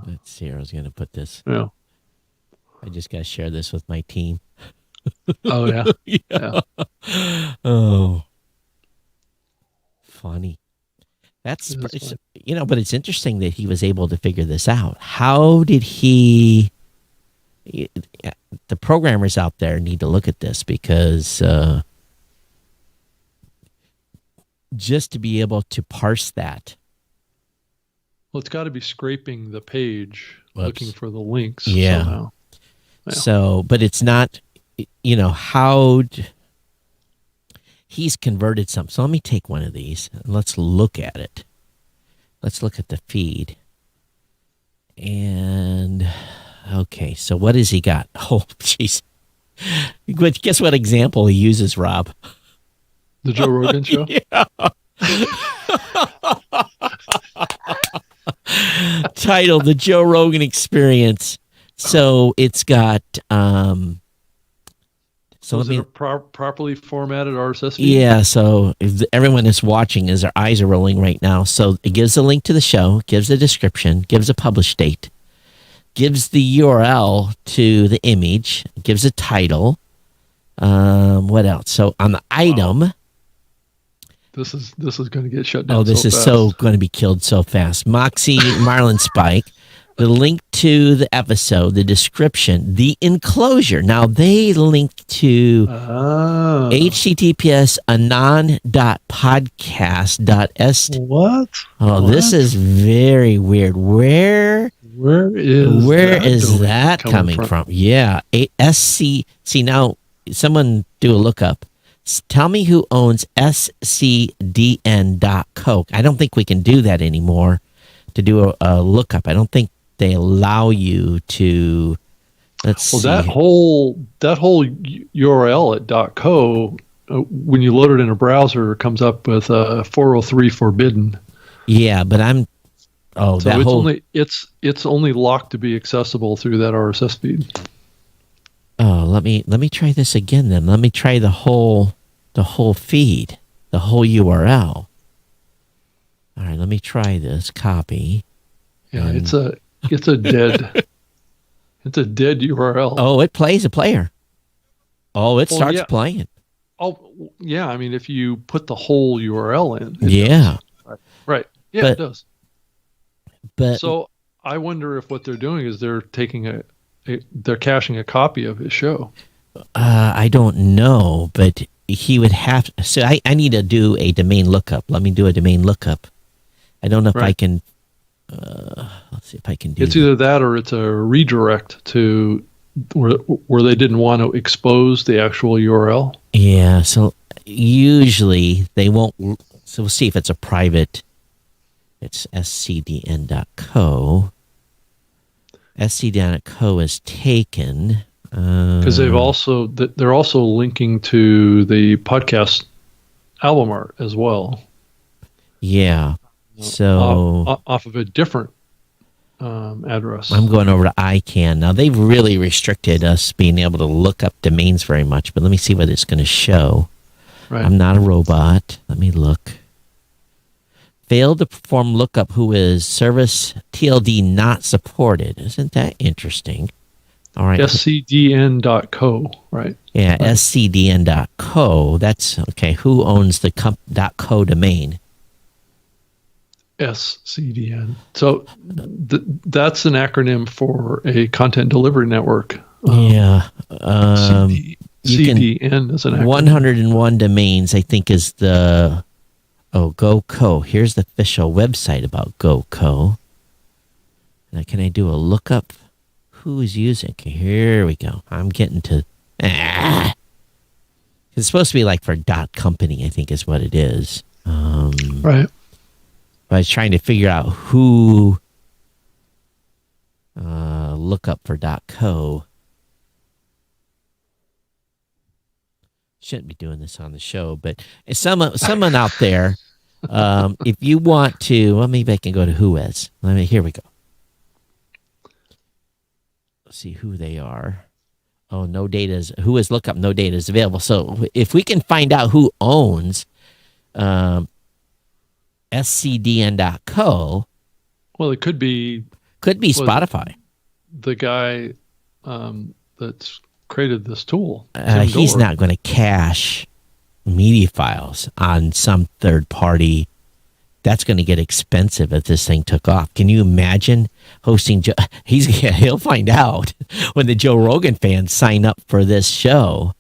Let's see. I was going to put this. Yeah. I just got to share this with my team. Oh, yeah. Yeah. Oh. Funny. That's but it's interesting that he was able to figure this out. How did he... The programmers out there need to look at this because just to be able to parse that. Well, it's got to be scraping the page, looking for the links. Yeah. Somehow. Yeah. So, but it's not, he's converted some. So let me take one of these and let's look at it. Let's look at the feed. And, okay, so what has he got? Oh, jeez. Guess what example he uses, Rob? The Joe Rogan show? Yeah. Titled The Joe Rogan Experience. So it's got is it a properly formatted RSS feed? Yeah, so if everyone is watching as their eyes are rolling right now. So it gives a link to the show, gives a description, gives a publish date, gives the URL to the image, gives a title. What else? So on the item, this is going to get shut down. Oh, this is so going to be killed so fast. Moxie Marlin Spike, the link to the episode, the description, the enclosure. Now they linked to https anon.podcast.st. What? Oh, what? This is very weird. Where is that coming from? Yeah, SC. See, now someone do a lookup. Tell me who owns scdn.co. I don't think we can do that anymore to do a lookup. I don't think they allow you to. Let's see. That whole URL at .co, when you load it in a browser, it comes up with 403 forbidden. Yeah, but it's only locked to be accessible through that RSS feed. Oh, let me try this again then. Let me try the whole feed, the whole URL. All right, let me try this. Copy. Yeah, it's a dead URL. Oh, it plays a player. Oh, it starts playing. Oh, yeah. I mean, if you put the whole URL in. Yeah. Does. Right. Yeah, it does. But so I wonder if what they're doing is they're taking they're caching a copy of his show. I don't know, but he would have. So I need to do a domain lookup. Let me do a domain lookup. I don't know if I can. Let's see if I can do. It's either that or it's a redirect to where they didn't want to expose the actual URL. Yeah. So usually they won't. So we'll see if it's a private. It's scdn.co. scd.co is taken. Because they're also linking to the podcast album art as well. Yeah. So off of a different address. I'm going over to ICANN. Now, they've really restricted us being able to look up domains very much, but let me see what it's going to show. Right. I'm not a robot. Let me look. Failed to perform lookup who is service TLD not supported. Isn't that interesting? All right. scdn.co, right? Yeah, right. scdn.co. That's okay. Who owns the .co domain? SCDN. So that's an acronym for a content delivery network. Yeah. CDN is an acronym. 101 domains, I think, is the GoCo. Here's the official website about GoCo. Now, can I do a lookup? Who is using? Okay, here we go. I'm getting to. It's supposed to be like for .company, I think is what it is. Right. I was trying to figure out who look up for .co. Shouldn't be doing this on the show, but someone out there, if you want to, well, maybe I can go to Whois. Here we go. Let's see who they are. Oh, no data is Whois lookup. No data is available. So if we can find out who owns scdn.co. Well, it could be Spotify. The guy that's created this tool. He's not going to cache media files on some third party. That's going to get expensive if this thing took off. Can you imagine hosting? He'll find out when the Joe Rogan fans sign up for this show.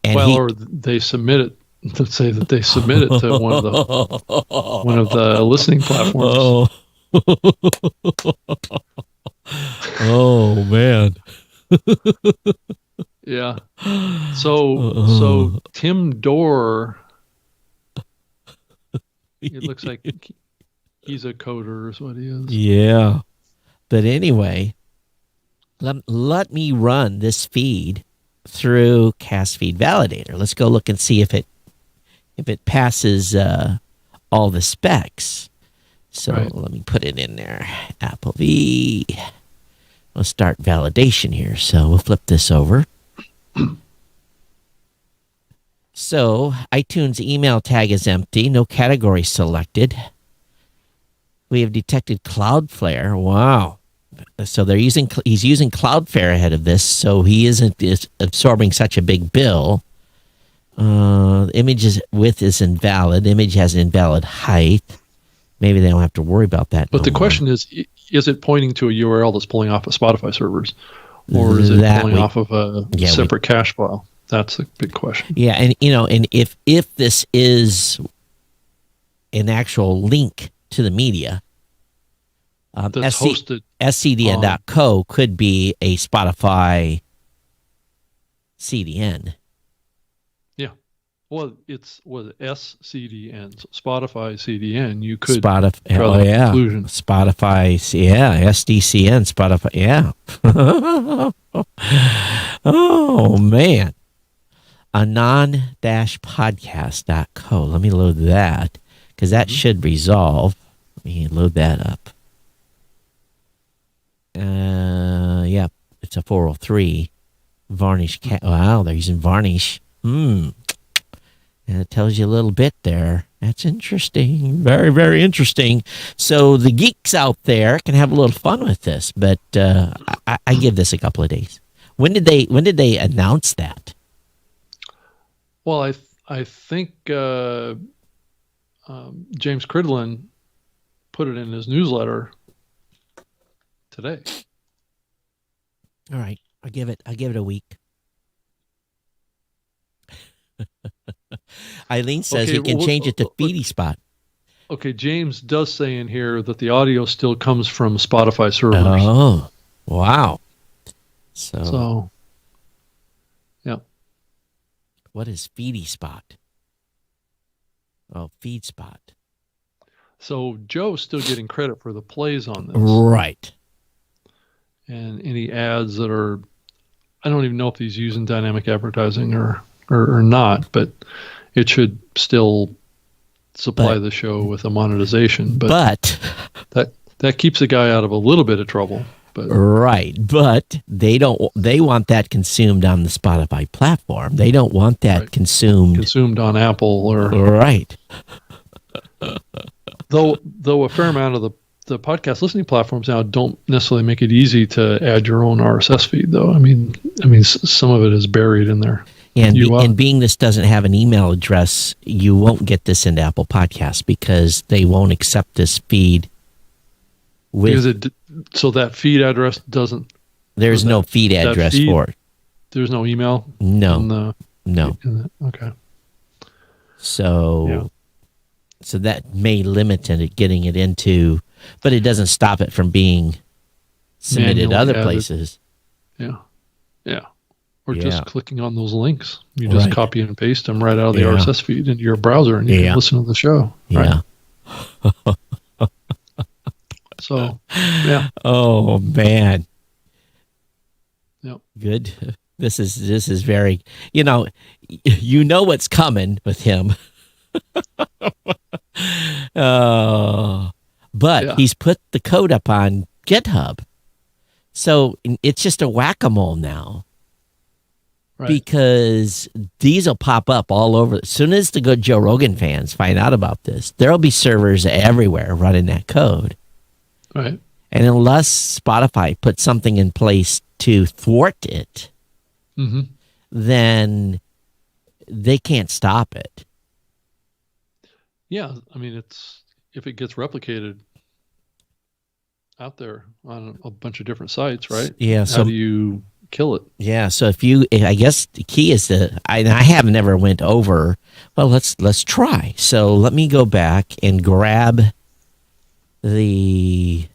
And or they submit it. To say that they submit it to one of the listening platforms. Oh man. Yeah. So Tim Dorr, it looks like he's a coder is what he is. Yeah. But anyway, let me run this feed through Cast Feed Validator. Let's go look and see if it passes all the specs. So Let me put it in there. Apple V. We'll start validation here. So we'll flip this over. So iTunes email tag is empty. No category selected. We have detected Cloudflare. Wow. So he's using Cloudflare ahead of this, so he isn't absorbing such a big bill. Image's width is invalid. Image has an invalid height. Maybe they don't have to worry about that. But the question is it pointing to a URL that's pulling off of Spotify servers? Or is it pulling off of a separate cache file? That's the big question. Yeah, and if this is an actual link to the media, that's hosted. scdn.co could be a Spotify CDN. Yeah. Well, it's SCDN, so Spotify CDN. You could Spotify, conclusion. Spotify, SDCN, Spotify, Oh man, anon-podcast.co. Let me load that because that should resolve. Let me load that up. It's a 403 Varnish. Wow, they're using Varnish. And it tells you a little bit there. That's interesting. Very, very interesting. So the geeks out there can have a little fun with this, but I give this a couple of days. When did they announce that? Well, I think James Cridlin put it in his newsletter today. All right, I'll give it a week. Eileen says we can change it to Feedy Spot. Okay, James does say in here that the audio still comes from Spotify servers. Oh, wow. So yeah. What is Feedy Spot? Oh, Feed Spot. So Joe's still getting credit for the plays on this. Right. and any ads that are, I don't even know if he's using dynamic advertising or not, but it should still supply the show with a monetization. But that keeps the guy out of a little bit of trouble. But right, but they want that consumed on the Spotify platform. They don't want that consumed on Apple or right. Though a fair amount of the podcast listening platforms now don't necessarily make it easy to add your own RSS feed, though. I mean, some of it is buried in there. And being this doesn't have an email address, you won't get this into Apple Podcasts because they won't accept this feed. So that feed address doesn't. There's no feed address for it. There's no email. No. Okay. So that may limit it getting it into, but it doesn't stop it from being submitted other places. Yeah. Or just clicking on those links. You just copy and paste them right out of the RSS feed into your browser, and you can listen to the show. Right? Yeah. So, yeah. Oh man. Yep. Good. This is very, you know what's coming with him. But he's put the code up on GitHub. So it's just a whack-a-mole now. Right. Because these will pop up all over. As soon as the good Joe Rogan fans find out about this, there'll be servers everywhere running that code. Right. And unless Spotify puts something in place to thwart it, then they can't stop it. Yeah, I mean, if it gets replicated out there on a bunch of different sites, right? Yeah. How do you kill it? Yeah. So I guess the key is I have never went over. Well, let's try. So let me go back and grab the.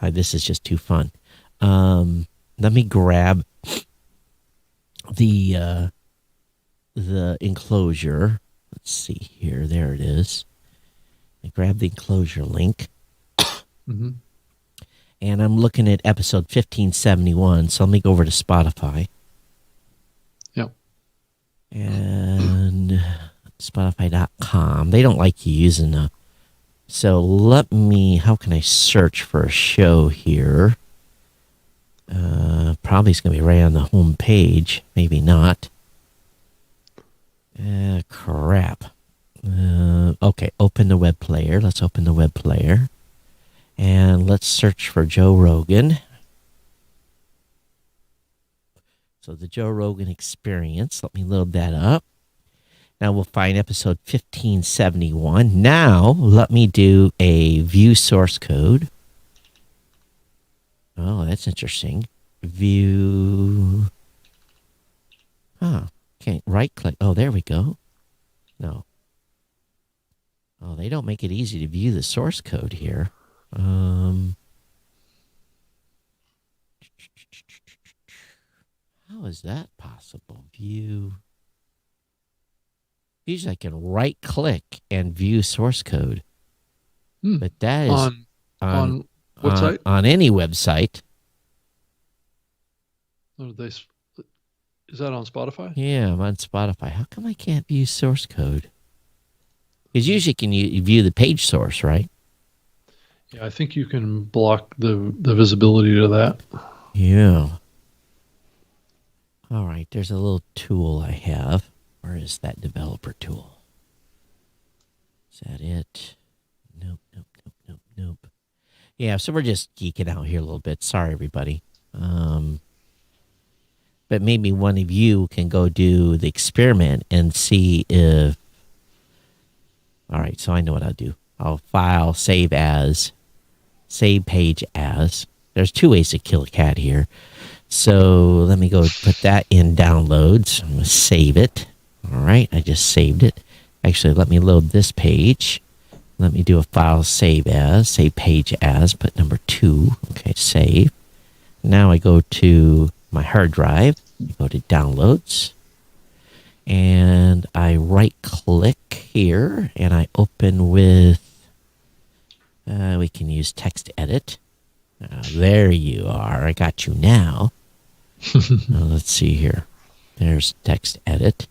This is just too fun. Let me grab the enclosure. Let's see here. There it is. I grab the enclosure link. And I'm looking at episode 1571. So let me go over to Spotify. Yep. And Spotify.com. They don't like you using a. So how can I search for a show here? Probably it's going to be right on the home page. Maybe not. Crap. Okay, open the web player. Let's open the web player. And let's search for Joe Rogan. So the Joe Rogan Experience. Let me load that up. Now we'll find episode 1571. Now let me do a view source code. Oh, that's interesting. View. Can't right click. Oh, there we go. No. Oh, they don't make it easy to view the source code here. How is that possible? View. Usually I can right click and view source code. But that is on what site? On any website. Is that on Spotify? Yeah, I'm on Spotify. How come I can't view source code? Because usually you view the page source, right? Yeah, I think you can block the visibility to that. Yeah. All right, there's a little tool I have. Where is that developer tool? Is that it? Nope. Yeah, so we're just geeking out here a little bit. Sorry, everybody. But maybe one of you can go do the experiment and see if... All right, so I know what I'll do. I'll file, save page as. There's two ways to kill a cat here. So let me go put that in downloads. I'm going to save it. All right, I just saved it. Actually, let me load this page. Let me do a file save page as, put number 2. Okay, save. Now I go to my hard drive, go to downloads, and I right click here, and I open with, we can use text edit. there you are. I got you now. Let's see here. There's text edit.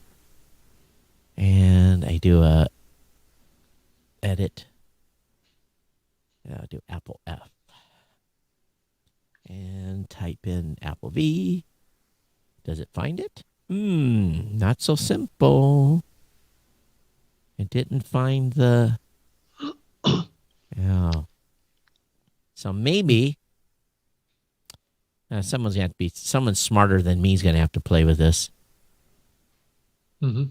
And I do a edit. I'll do Apple F. And type in Apple V. Does it find it? Not so simple. It didn't find the... Yeah. So maybe someone smarter than me is going to have to play with this. Mm-hmm.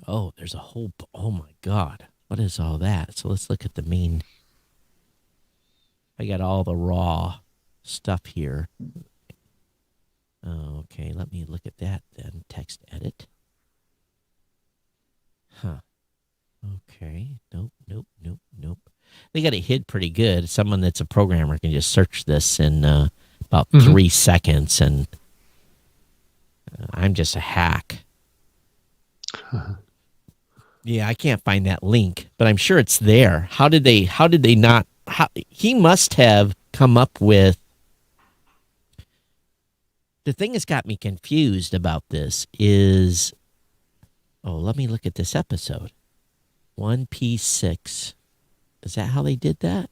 Oh, there's oh my God. What is all that? So let's look at the main. I got all the raw stuff here. Okay, let me look at that then. Text edit. Huh. Okay. Nope. They got it hid pretty good. Someone that's a programmer can just search this in about 3 seconds, and I'm just a hack. Yeah, I can't find that link, but I'm sure it's there. How did they not? He must have come up with. The thing that's got me confused about this is, let me look at this episode. 1P6. Is that how they did that?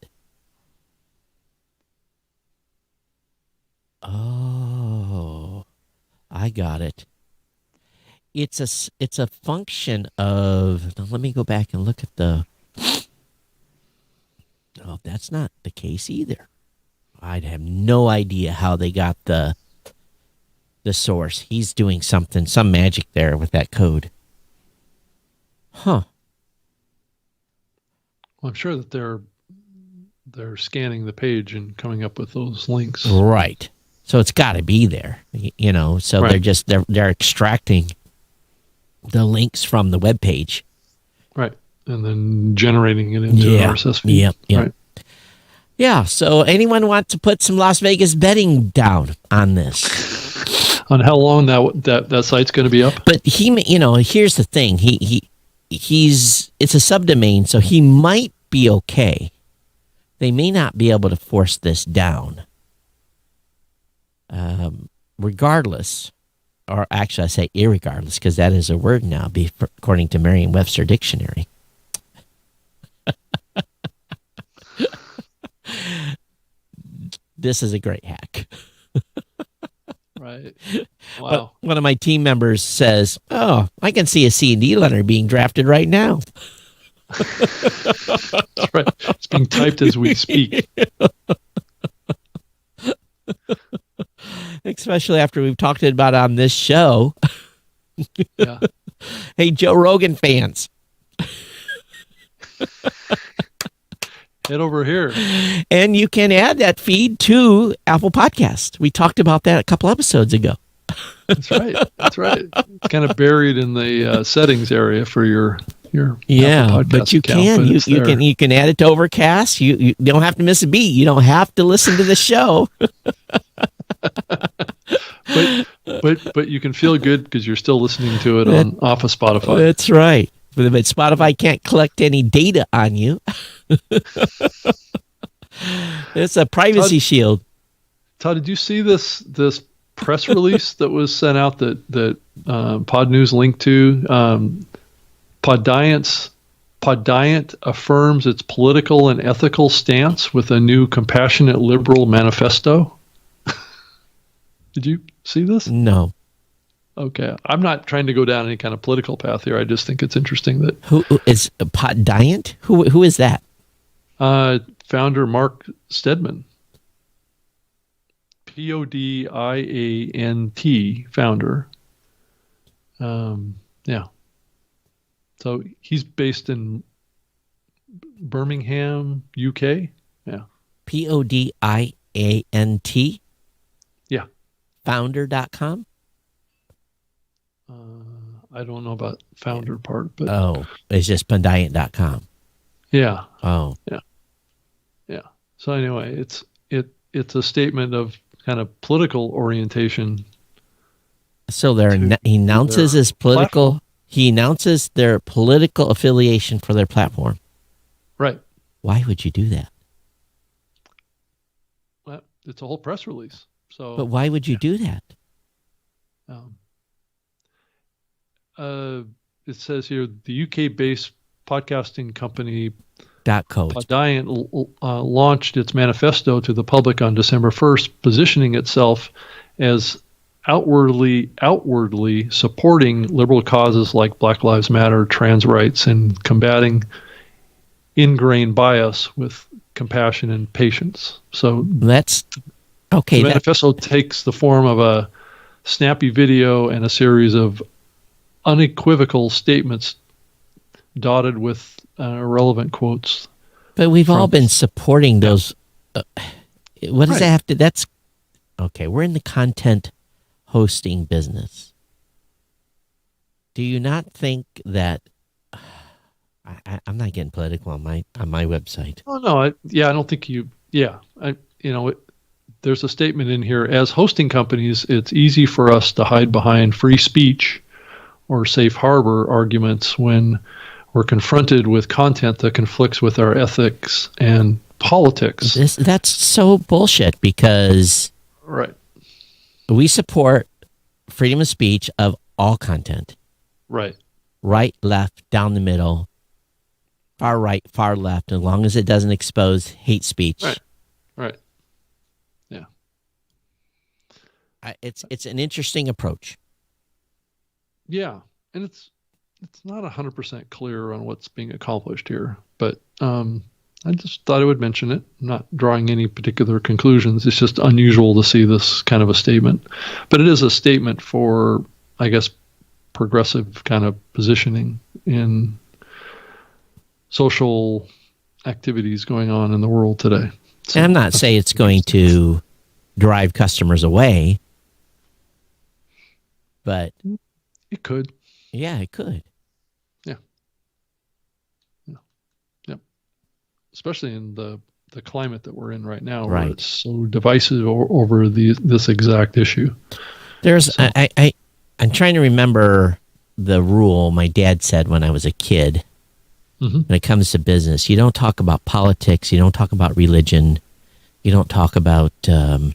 Oh, I got it. It's a function of. Now let me go back and look at the. Oh, that's not the case either. I'd have no idea how they got the source. He's doing some magic there with that code. Huh. Well, I'm sure that they're scanning the page and coming up with those links. Right. So it's got to be there, So right. they're extracting the links from the web page. Right. And then generating it into an RSS feed. Yep. Right. Yeah. So anyone want to put some Las Vegas betting down on this? On how long that site's going to be up? But here's the thing. It's a subdomain, so he might be okay. They may not be able to force this down. Regardless, or actually I say irregardless, because that is a word now, according to Merriam-Webster Dictionary. This is a great hack. Right. Wow. One of my team members says, I can see a C&D letter being drafted right now. That's right. It's being typed as we speak. Especially after we've talked about it on this show. Yeah. Hey, Joe Rogan fans. Head over here. And you can add that feed to Apple Podcast. We talked about that a couple episodes ago. That's right. It's kind of buried in the settings area for your Apple Podcast but you account, can you can add it to Overcast. You don't have to miss a beat. You don't have to listen to the show. but you can feel good because you're still listening to it off of Spotify. That's right. But Spotify can't collect any data on you. It's a privacy shield. Todd, did you see this press release that was sent out that Pod News linked to? Poddiant affirms its political and ethical stance with a new compassionate liberal manifesto. Did you see this? No. Okay. I'm not trying to go down any kind of political path here. I just think it's interesting that... Who is Poddiant? Who is that? Founder Mark Steadman. Poddiant founder. Yeah. So he's based in Birmingham, UK. Yeah. Poddiant? Yeah. Founder.com? I don't know about founder part, but it's just Poddiant.com. Yeah. Oh. Yeah. Yeah. So anyway, it's a statement of kind of political orientation. So he announces his political platform. He announces their political affiliation for their platform. Right. Why would you do that? Well, It's a whole press release. So, But why would you do that? um, it says here the UK-based podcasting company .co. Podiant launched its manifesto to the public on December 1st, positioning itself as outwardly supporting liberal causes like Black Lives Matter, trans rights, and combating ingrained bias with compassion and patience. So That's okay. the manifesto takes the form of a snappy video and a series of unequivocal statements dotted with irrelevant quotes. But we've all been supporting those. What does Right. that have to? That's okay. We're in the content hosting business. Do you not think that? I'm not getting political on my website. Oh no, I don't think you. Yeah, there's a statement in here. As hosting companies, it's easy for us to hide behind free speech or safe harbor arguments when we're confronted with content that conflicts with our ethics and politics. That's so bullshit because Right. we support freedom of speech of all content. Right. Right, left, down the middle, far right, far left, as long as it doesn't expose hate speech. Right. Right. Yeah. It's an interesting approach. Yeah, and it's not 100% clear on what's being accomplished here, but I just thought I would mention it. I'm not drawing any particular conclusions. It's just unusual to see this kind of a statement, but it is a statement for, I guess, progressive kind of positioning in social activities going on in the world today. So, And I'm not saying it's going to drive customers away, but it could. yeah, it could. Especially in the climate that we're in right now, Right. where it's so divisive over this exact issue. There's I'm trying to remember the rule my dad said when I was a kid. Mm-hmm. When it comes to business, you don't talk about politics, you don't talk about religion, you don't talk about there's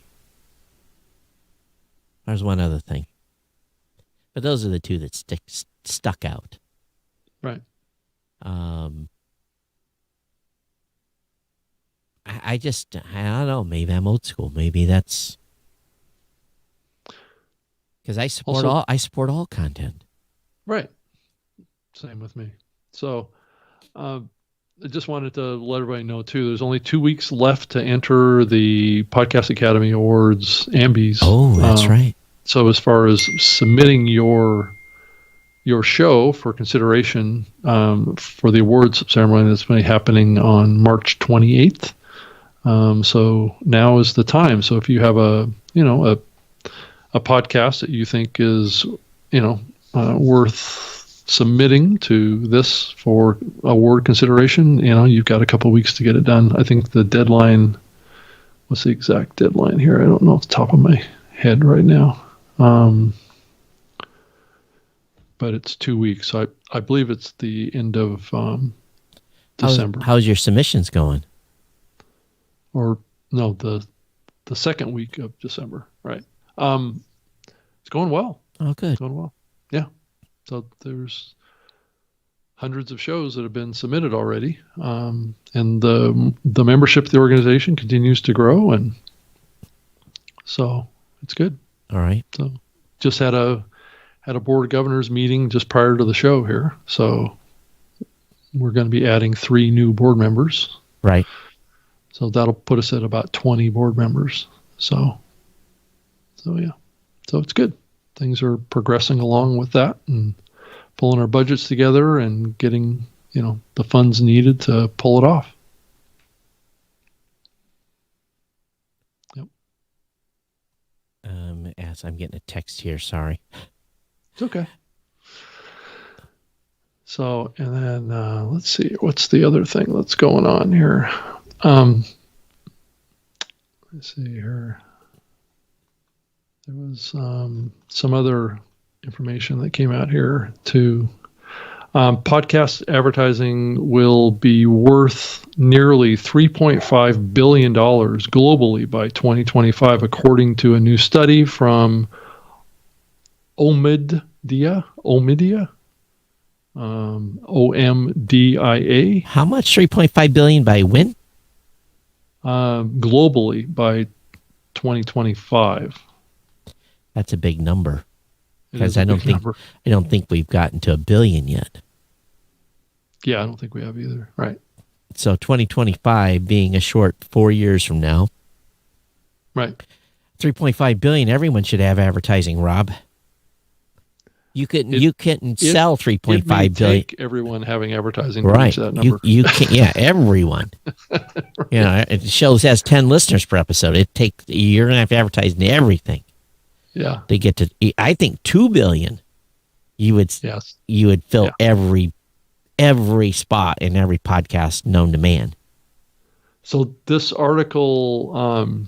one other thing. But those are the two that stuck out. Right. I don't know. Maybe I'm old school. Maybe that's because I support all content. Right. Same with me. So I just wanted to let everybody know too, there's only 2 weeks left to enter the Podcast Academy Awards AMBIes. Oh, that's right. So as far as submitting your show for consideration for the awards ceremony that's going to be happening on March 28th. So now is the time. So if you have a podcast that you think is, worth submitting to this for award consideration, you've got a couple of weeks to get it done. I think the deadline, what's the exact deadline here? I don't know off the top of my head right now. But it's 2 weeks. So I believe it's the end of December. How's your submissions going? Or no, the second week of December, right? It's going well. Oh, good. It's going well. Yeah. So there's hundreds of shows that have been submitted already, and the membership of the organization continues to grow, and so it's good. All right. So just had a board of governors meeting just prior to the show here, so we're going to be adding 3 new board members. Right. So that'll put us at about 20 board members. So yeah. So it's good. Things are progressing along with that and pulling our budgets together and getting, the funds needed to pull it off. Yep. As I'm getting a text here, sorry. It's okay. So, and then let's see, what's the other thing that's going on here? Let's see here. There was some other information that came out here too. Podcast advertising will be worth nearly $3.5 billion globally by 2025, according to a new study from Omdia, OMDIA. How much? 3.5 billion by when? Globally by 2025. That's a big number. Because I I don't think we've gotten to 1 billion yet. Yeah, I don't think we have either. Right. So 2025 being a short 4 years from now. Right. 3.5 billion. Everyone should have advertising, Rob. You couldn't sell 3.5 billion. Take everyone having advertising to right. reach that number. You can, yeah, everyone. Right. You know, it shows has 10 listeners per episode. You're gonna have to advertise in everything. Yeah. To get to, I think 2 billion. You would fill every spot in every podcast known to man. So this article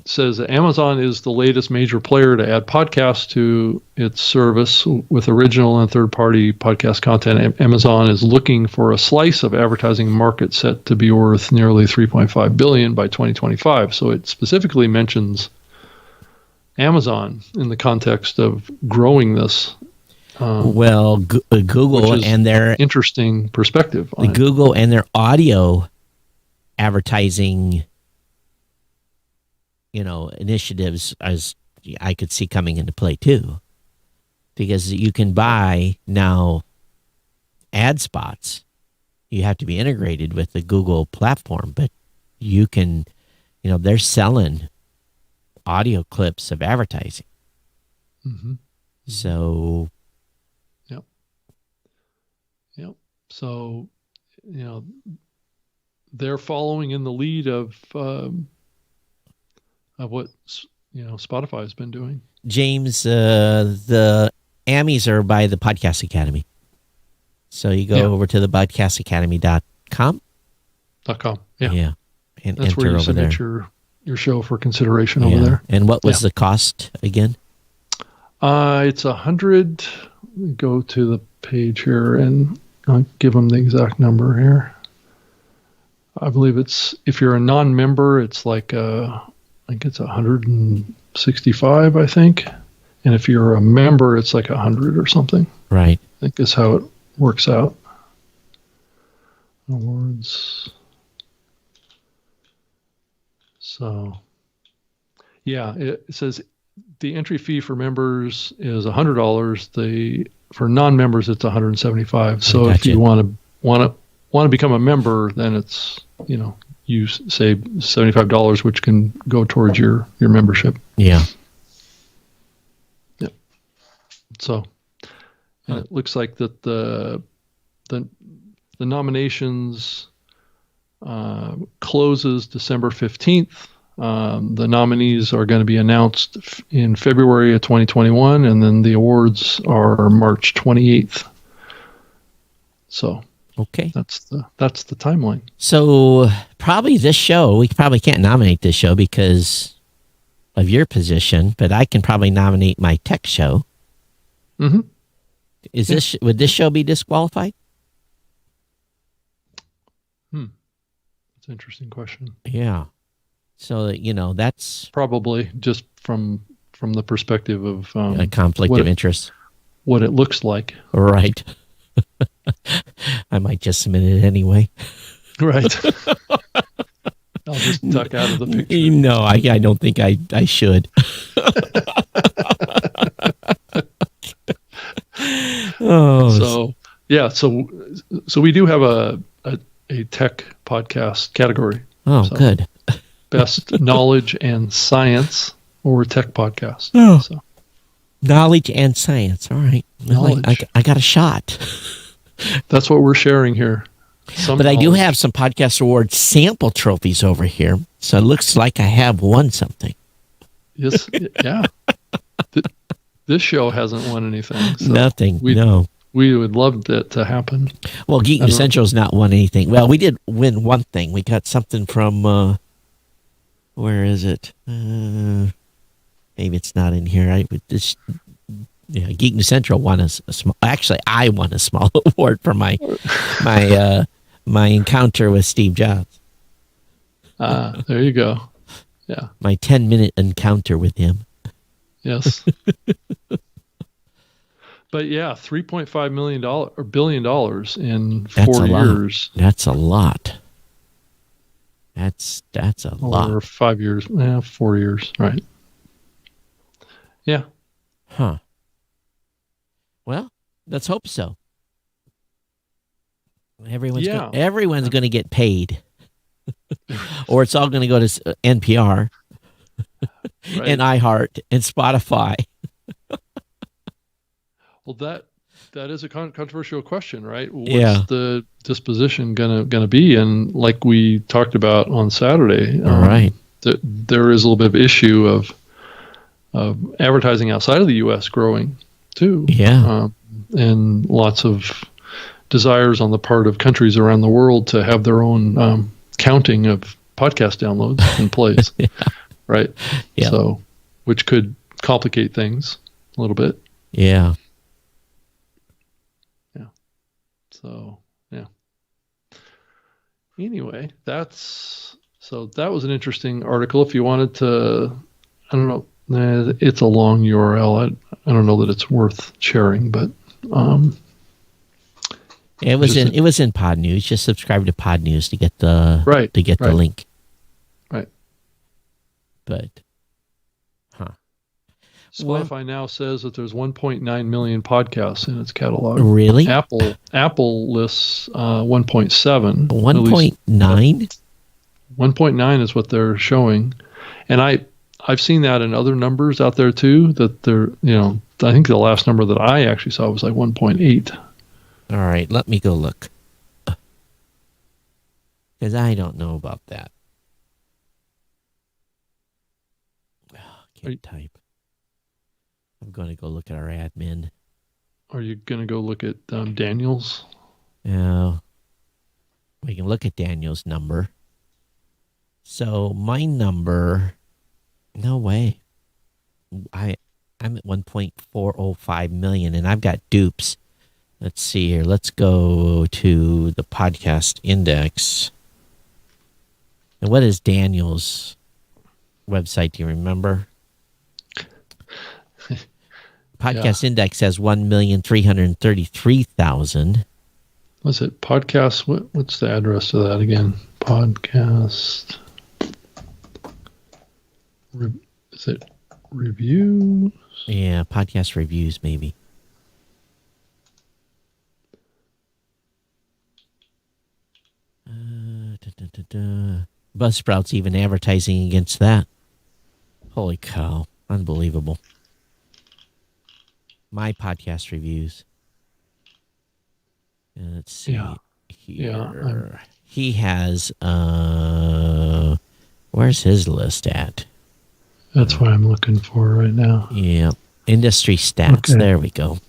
says that Amazon is the latest major player to add podcasts to its service with original and third-party podcast content. Amazon is looking for a slice of advertising market set to be worth nearly $3.5 billion by 2025. So it specifically mentions Amazon in the context of growing this. Google and their interesting perspective. Google and their audio advertising, initiatives, as I could see coming into play too, because you can buy now ad spots. You have to be integrated with the Google platform, but you can, they're selling audio clips of advertising. Mm-hmm. So. Yep. So, they're following in the lead of what Spotify has been doing. James, the Emmys are by the Podcast Academy. So you go over to the podcastacademy.com. Yeah. Yeah. And that's enter where you over submit there. your show for consideration over there. And what was the cost again? It's 100. Go to the page here and I'll give them the exact number here. I believe if you're a non-member, it's like I think it's 165, I think. And if you're a member, it's like 100 or something. Right. I think that's how it works out. Awards. So, yeah, it says the entry fee for members is $100. For non-members, it's $175. So if you want to become a member, then it's you save $75, which can go towards your membership. Yeah. Yep. So, and it looks like that the nominations closes December 15th. The nominees are going to be announced in February of 2021, and then the awards are March 28th. So, okay, that's the timeline. So probably this show, we probably can't nominate this show because of your position, but I can probably nominate my tech show. Mm-hmm. Would this show be disqualified? That's an interesting question. Yeah. So, that's probably just from the perspective of a conflict of interest. What it looks like. Right. I might just submit it anyway. Right. I'll just duck out of the picture. No, I don't think I should. So we do have a tech podcast category. Oh, so, good. Best knowledge and science or tech podcast. Oh. So. Knowledge and science. All right. Well, I got a shot. That's what we're sharing here. But I do have some podcast award sample trophies over here. So it looks like I have won something. Yes. Yeah. This show hasn't won anything. So nothing. No. We would love that to happen. Well, Geek Essentials not won anything. Well, we did win one thing. We got something from, where is it? Maybe it's not in here. Yeah, Geek News Central won a small. Actually, I won a small award for my encounter with Steve Jobs. There you go. Yeah. My 10-minute encounter with him. Yes. But yeah, $3.5 million or $1 billion in 4 years. That's a lot. That's a lot. Or 5 years. 4 years. Right. Yeah. Huh. Well, let's hope so. Everyone's going to get paid. Or it's all going to go to NPR and iHeart and Spotify. Well, that is a controversial question, right? What's the disposition gonna be? And like we talked about on Saturday, right? There is a little bit of issue of advertising outside of the U.S. growing too. Yeah, and lots of desires on the part of countries around the world to have their own counting of podcast downloads and plays, right? Yeah. So, which could complicate things a little bit. Yeah. So, yeah. Anyway, that was an interesting article. If you wanted to, I don't know, it's a long URL. I don't know that it's worth sharing, but it was in Pod News. Just subscribe to Pod News to get the the link. Right. But Spotify now says that there's 1.9 million podcasts in its catalog. Really? Apple lists 1.7. 1.9? 1.9 is what they're showing. And I've seen that in other numbers out there too, that they're, I think the last number that I actually saw was like 1.8. All right, let me go look. Because I don't know about that. Can't type. I'm going to go look at our admin. Are you going to go look at Daniel's? Yeah. We can look at Daniel's number. So my number, no way. I'm at 1.405 million, and I've got dupes. Let's see here. Let's go to the podcast index. And what is Daniel's website? Do you remember? Podcast index has 1,333,000. What's it? Podcast. What's the address to that again? Podcast. Is it reviews? Yeah, podcast reviews maybe. Buzzsprout's even advertising against that. Holy cow. Unbelievable. My podcast reviews. And let's see here. Yeah. He has, where's his list at? That's what I'm looking for right now. Yeah. Industry stats. Okay. There we go.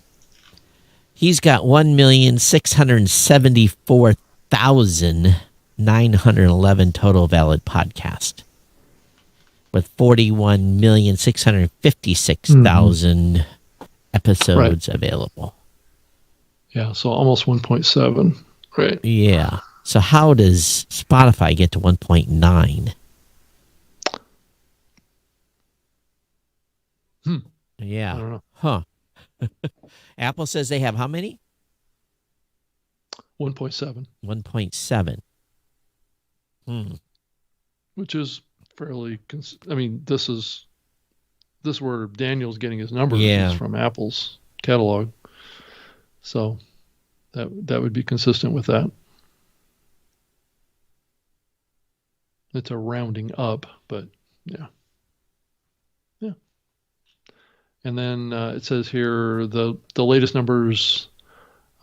He's got 1,674,911 total valid podcast, with 41,656,000 episodes available. Yeah, so almost 1.7, right? Yeah. So how does Spotify get to 1.9? Yeah. I don't know. Huh. Apple says they have how many? 1.7. 1.7. Which is fairly, this is where Daniel's getting his numbers is from Apple's catalog. So that would be consistent with that. It's a rounding up, but yeah. Yeah. And then it says here the latest numbers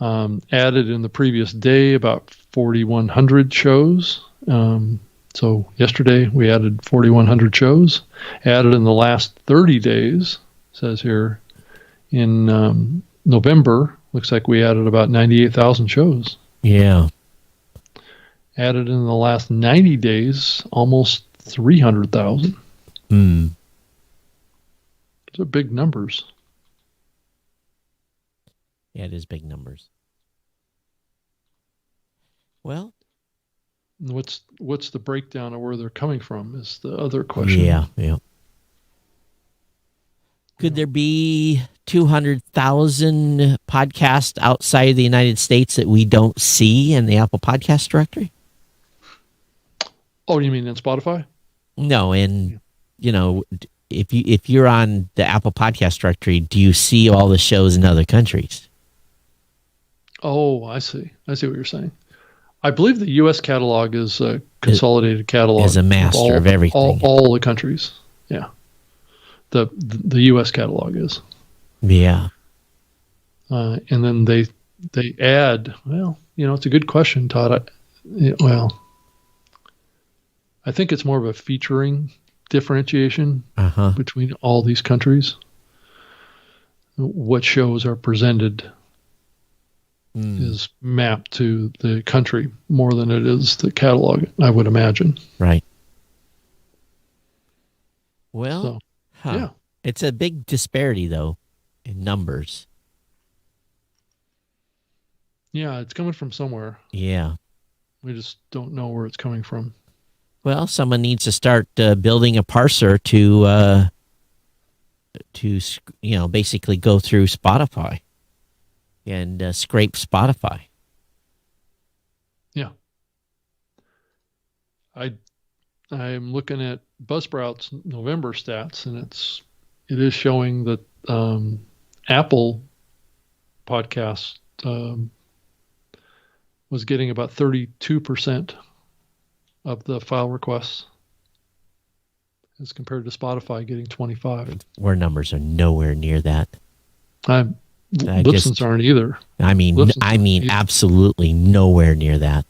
added in the previous day about 4,100 shows. So yesterday we added 4,100 shows. Added in the last 30 days, says here, in November, looks like we added about 98,000 shows. Yeah. Added in the last 90 days, almost 300,000. Those are big numbers. Yeah, it is big numbers. Well, what's the breakdown of where they're coming from is the other question. Yeah. Could there be 200,000 podcasts outside of the United States that we don't see in the Apple Podcast directory? Oh, you mean in Spotify? No, and if you're on the Apple Podcast directory, do you see all the shows in other countries? Oh, I see what you're saying. I believe the U.S. catalog is a consolidated catalog. Is a master of everything. All the countries. Yeah. The U.S. catalog is. Yeah. And then they add, well, it's a good question, Todd. I think it's more of a featuring differentiation between all these countries. What shows are presented is mapped to the country more than it is the catalog, I would imagine. Right. Well, So, yeah. It's a big disparity, though, in numbers. Yeah, it's coming from somewhere. Yeah. We just don't know where it's coming from. Well, someone needs to start building a parser to basically go through Spotify and scrape Spotify. Yeah. I'm looking at Buzzsprout's November stats, and it is showing that Apple Podcast was getting about 32% of the file requests as compared to Spotify getting 25%. Our numbers are nowhere near that. Lipson's aren't either. I mean, absolutely nowhere near that.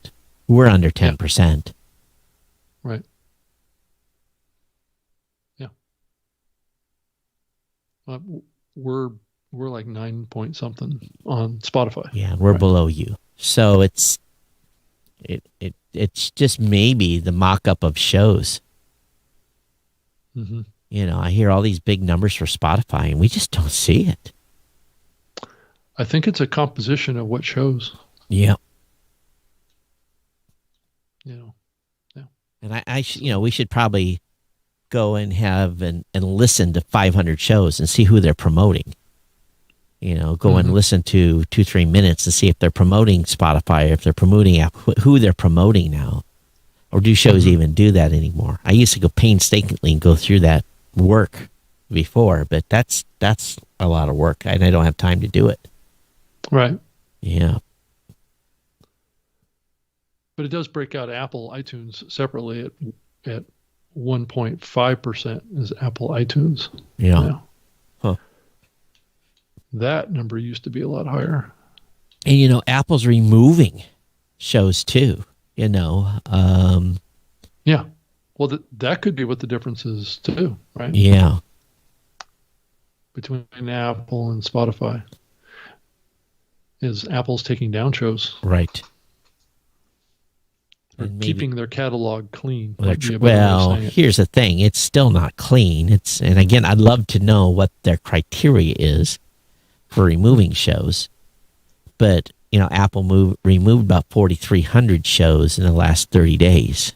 We're under 10%. Yeah. Right. Yeah. We're like 9 point something on Spotify. Yeah, we're below you. So it's just maybe the mock-up of shows. Mm-hmm. I hear all these big numbers for Spotify, and we just don't see it. I think it's a composition of what shows. Yeah. Yeah. And we should probably go and have and listen to 500 shows and see who they're promoting. Go and listen to 2-3 minutes and see if they're promoting Spotify, if they're promoting Apple, who they're promoting now. Or do shows even do that anymore? I used to go painstakingly and go through that work before, but that's a lot of work, and I don't have time to do it. Right. Yeah. But it does break out Apple iTunes separately at 1.5% is Apple iTunes. Yeah. Now. Huh. That number used to be a lot higher. And Apple's removing shows too. Yeah. Well, that could be what the difference is too, right? Yeah. Between Apple and Spotify, is Apple's taking down shows, right? Or keeping their catalog clean. Well, here's the thing: it's still not clean. And again, I'd love to know what their criteria is for removing shows, but Apple removed about 4,300 shows in the last 30 days.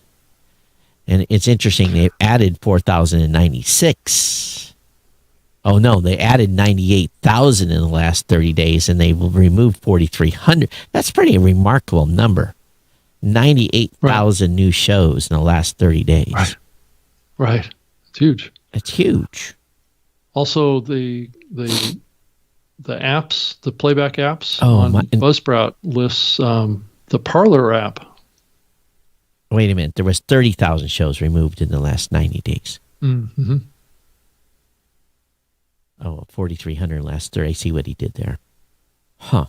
And it's interesting, they've added 4,096. Oh, no, they added 98,000 in the last 30 days, and they've removed 4,300. That's pretty remarkable number. 98,000 new shows in the last 30 days. Right. It's huge. It's huge. Also, the apps, the playback apps on Buzzsprout lists the Parler app. Wait a minute. There was 30,000 shows removed in the last 90 days. Mm-hmm. Oh, 4,300 last 30. I see what he did there. Huh.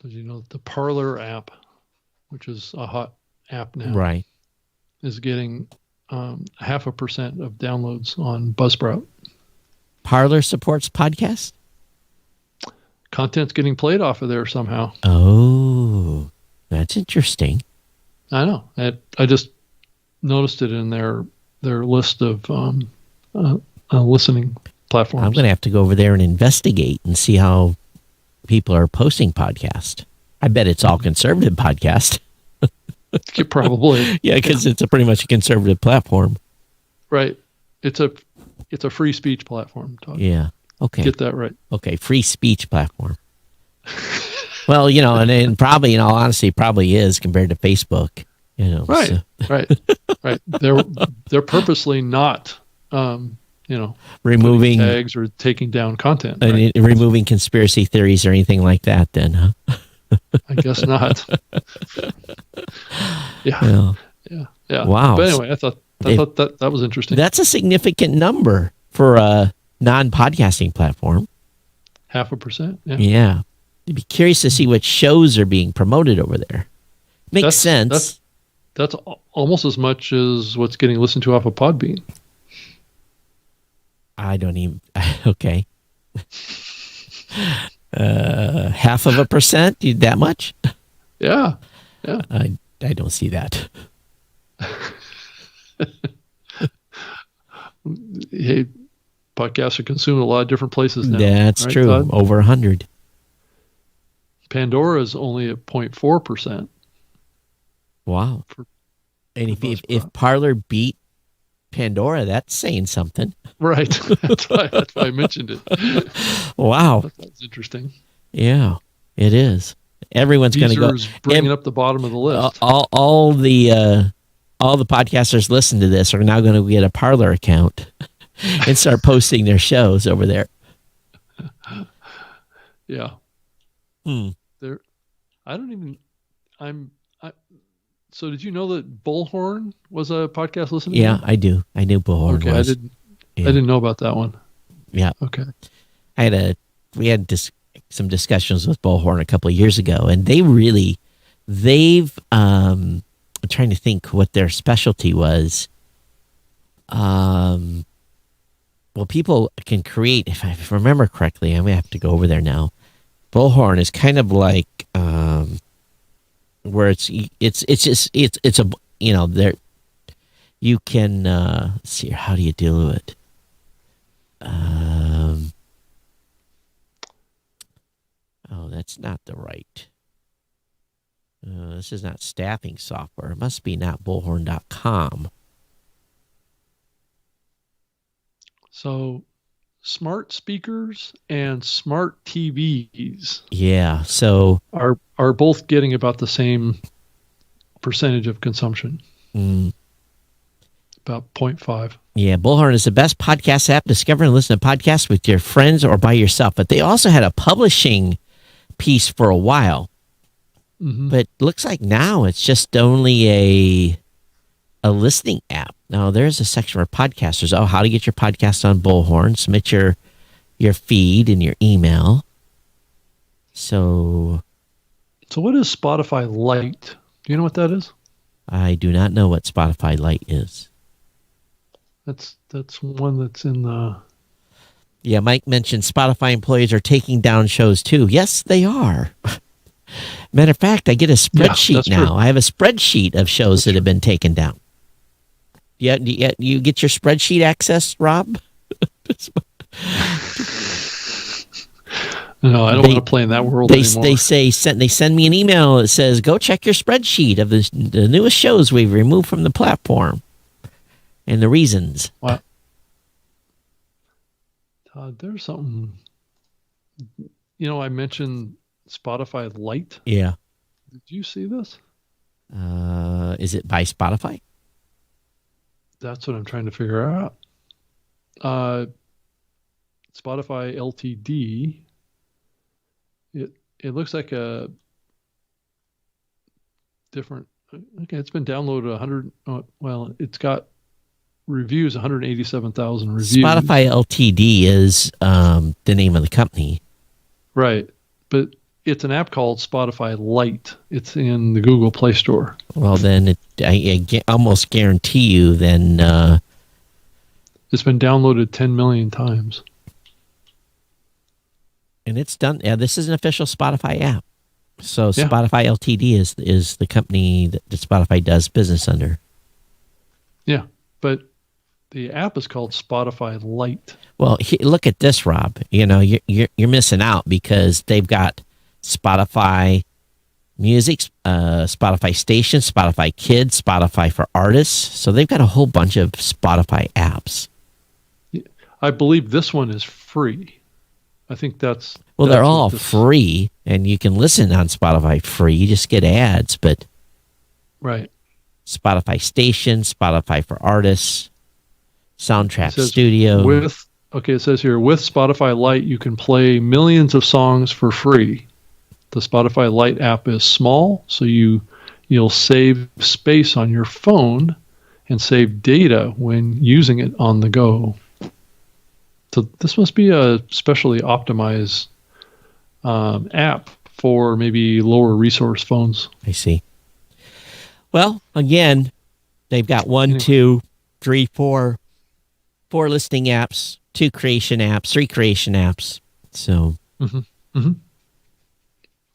Did you know the Parler app, which is a hot app now, right, is getting 0.5% of downloads on Buzzsprout. Parler supports podcasts? Content's getting played off of there somehow. Oh, that's interesting. I know. I just noticed it in their list of listening platforms. I'm going to have to go over there and investigate and see how people are posting podcasts. I bet it's all conservative podcasts. Probably. Yeah, because it's pretty much a conservative platform. Right. It's a free speech platform, Todd. Yeah. Okay. Get that right. Okay. Free speech platform. Well, you know, and probably, in all honesty, probably is compared to Facebook. You know. Right. So. Right. They're purposely not, removing tags or taking down content. Right? Removing conspiracy theories or anything like that. Then, huh? I guess not. Yeah. Well, Yeah. Wow. But anyway, I thought that was interesting. That's a significant number for a non-podcasting platform. 0.5%. Yeah. Yeah. I'd be curious to see what shows are being promoted over there. Makes sense. That's almost as much as what's getting listened to off of Podbean. I don't even. Okay. 0.5%? That much? Yeah. I don't see that. Hey, podcasts are consumed in a lot of different places now. That's right, true. Todd? Over 100. Pandora is only at 0.4%. Wow. And if Parler beat Pandora, that's saying something. Right. That's why I mentioned it. Wow. That's interesting. Yeah, it is. Everyone's going to go bringing up the bottom of the list. All the podcasters listen to this are now going to get a Parler account and start posting their shows over there. Yeah. There. So did you know that Bullhorn was a podcast listener? Yeah, I do. I knew Bullhorn was. I didn't know about that one. Yeah. Okay. We had some discussions with Bullhorn a couple of years ago, and they've I'm trying to think what their specialty was. Well, people can create, if I remember correctly, I may have to go over there now. Bullhorn is kind of like where it's a there you can let's see, how do you deal with it? That's not the right. This is not staffing software. It must be not bullhorn.com. So smart speakers and smart TVs. Yeah. So are both getting about the same percentage of consumption. About 0.5. Yeah, Bullhorn is the best podcast app. Discover and listen to podcasts with your friends or by yourself. But they also had a publishing piece for a while. Mm-hmm. But looks like now it's just only a listening app. Now there's a section for podcasters. Oh, how to get your podcast on Bullhorn. Submit your feed and your email. So what is Spotify Lite? Do you know what that is? I do not know what Spotify Lite is. That's one that's in the... Yeah, Mike mentioned Spotify employees are taking down shows too. Yes, they are. Matter of fact, I get a spreadsheet now. True. I have a spreadsheet of shows that have been taken down. Yeah, you get your spreadsheet access, Rob? No, I don't want to play in that world anymore. They send me an email that says, "Go check your spreadsheet of the newest shows we've removed from the platform and the reasons." Wow. Todd, there's something. I mentioned Spotify Lite. Yeah. Did you see this? Is it by Spotify? That's what I'm trying to figure out. Spotify Ltd. It looks like a different. Okay, it's been downloaded 100. Well, it's got reviews, 187,000 reviews. Spotify Ltd. is the name of the company, right? But it's an app called Spotify Lite. It's in the Google Play Store. Well, then I almost guarantee you then it's been downloaded 10 million times. And it's done. Yeah, this is an official Spotify app. So Spotify Ltd. is the company that Spotify does business under. Yeah, but The app is called Spotify Lite. Well, look at this, Rob. You know, you're missing out because they've got Spotify Music, Spotify Station, Spotify Kids, Spotify for Artists. So they've got a whole bunch of Spotify apps. I believe this one is free. I think that's... Well, they're all free, and you can listen on Spotify free. You just get ads, but... Right. Spotify Station, Spotify for Artists, Soundtrack Studio. It says here, with Spotify Lite, you can play millions of songs for free. The Spotify Lite app is small, so you'll save space on your phone and save data when using it on the go. So this must be a specially optimized app for maybe lower resource phones. I see. Well, again, they've got 1, 2, 3, 4 listing apps, 2 creation apps, 3 creation apps. So,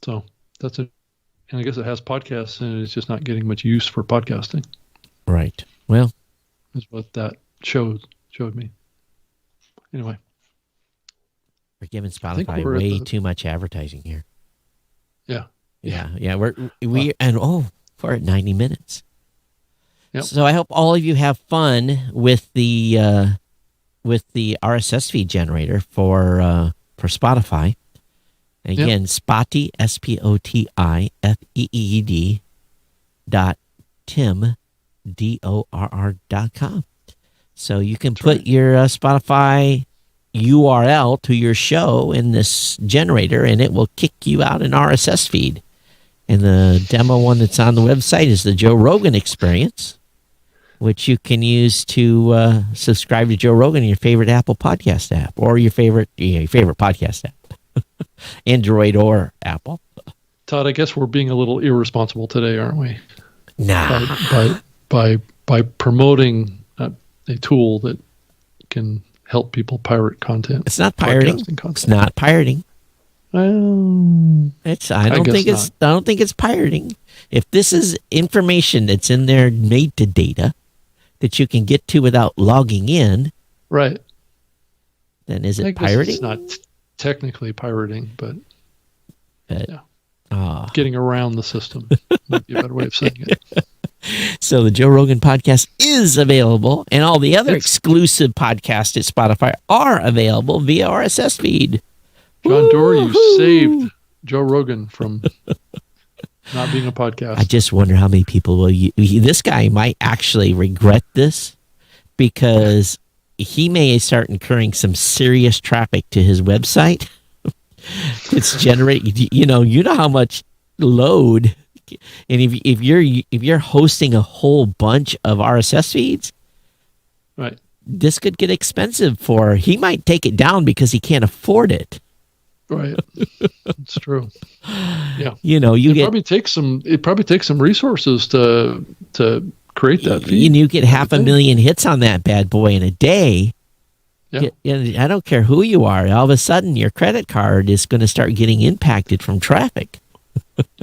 So that's it. And I guess it has podcasts, and it's just not getting much use for podcasting. Right. Well, is what that showed me. Anyway, we're giving Spotify way too much advertising here. Yeah. We're at 90 minutes. Yep. So I hope all of you have fun with the RSS feed generator for Spotify. And again, Spotty, SPOTIFEED .tim DORR.com. So you can put your Spotify URL to your show in this generator, and it will kick you out an RSS feed. And the demo one that's on the website is the Joe Rogan Experience, which you can use to subscribe to Joe Rogan in your favorite Apple Podcast app or your favorite podcast app, Android or Apple. Todd, I guess we're being a little irresponsible today, aren't we? Nah. By promoting a tool that can help people pirate content. It's not pirating. It's not pirating. I don't think it's pirating. If this is information that's in there made to data that you can get to without logging in, right? Then is it pirating? It's not technically pirating, but getting around the system might be a better way of saying it. So the Joe Rogan Podcast is available, and all the other exclusive podcasts at Spotify are available via RSS feed. John Doerr, you saved Joe Rogan from not being a podcast. I just wonder how many people will this guy might actually regret this, because he may start incurring some serious traffic to his website. It's generating, you know how much load, and if you're hosting a whole bunch of RSS feeds, right, this could get expensive he might take it down because he can't afford it. Right. It's true. Yeah. It probably takes some resources to create that feed. And you get 500,000 hits on that bad boy in a day. Yeah. I don't care who you are. All of a sudden your credit card is going to start getting impacted from traffic.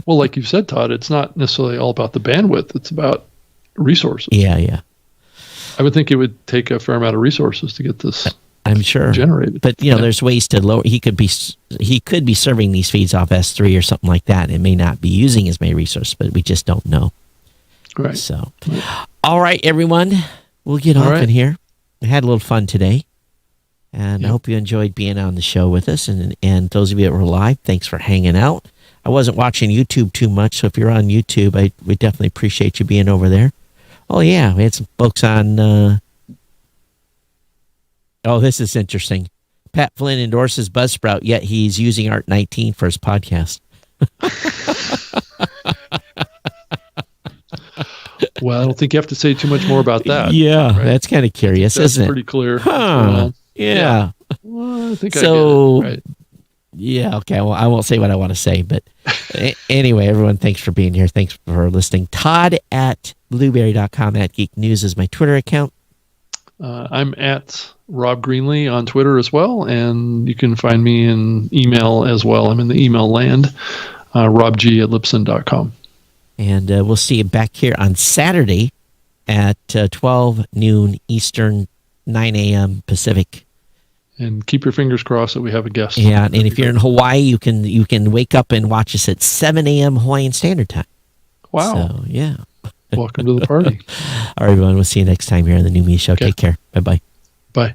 Well, like you said, Todd, it's not necessarily all about the bandwidth. It's about resources. Yeah. I would think it would take a fair amount of resources to get this. I'm sure generated. But there's ways to lower. He could be serving these feeds off S3 or something like that. It may not be using as many resources, but we just don't know. Right. So, all right, everyone, we'll get off in here. I had a little fun today, and I hope you enjoyed being on the show with us. And those of you that were live, thanks for hanging out. I wasn't watching YouTube too much, so if you're on YouTube, we definitely appreciate you being over there. Oh yeah, we had some folks on. This is interesting. Pat Flynn endorses Buzzsprout, yet he's using Art19 for his podcast. Well, I don't think you have to say too much more about that. Yeah, right? That's kind of curious, isn't it? That's pretty clear. Huh. Yeah. Well, I think so, I get it. Right. Yeah, okay. Well, I won't say what I want to say, but anyway, everyone, thanks for being here. Thanks for listening. Todd at blueberry.com at Geek News is my Twitter account. I'm at Rob Greenlee on Twitter as well, and you can find me in email as well. I'm in the email land, robg@libsyn.com. And we'll see you back here on Saturday at 12 noon Eastern 9 a.m. Pacific. And keep your fingers crossed that we have a guest. Yeah, and if you're in Hawaii, you can wake up and watch us at 7 a.m. Hawaiian Standard Time. Wow. So, yeah. Welcome to the party. All right, everyone. We'll see you next time here on the New Me Show. Okay. Take care. Bye-bye. Bye.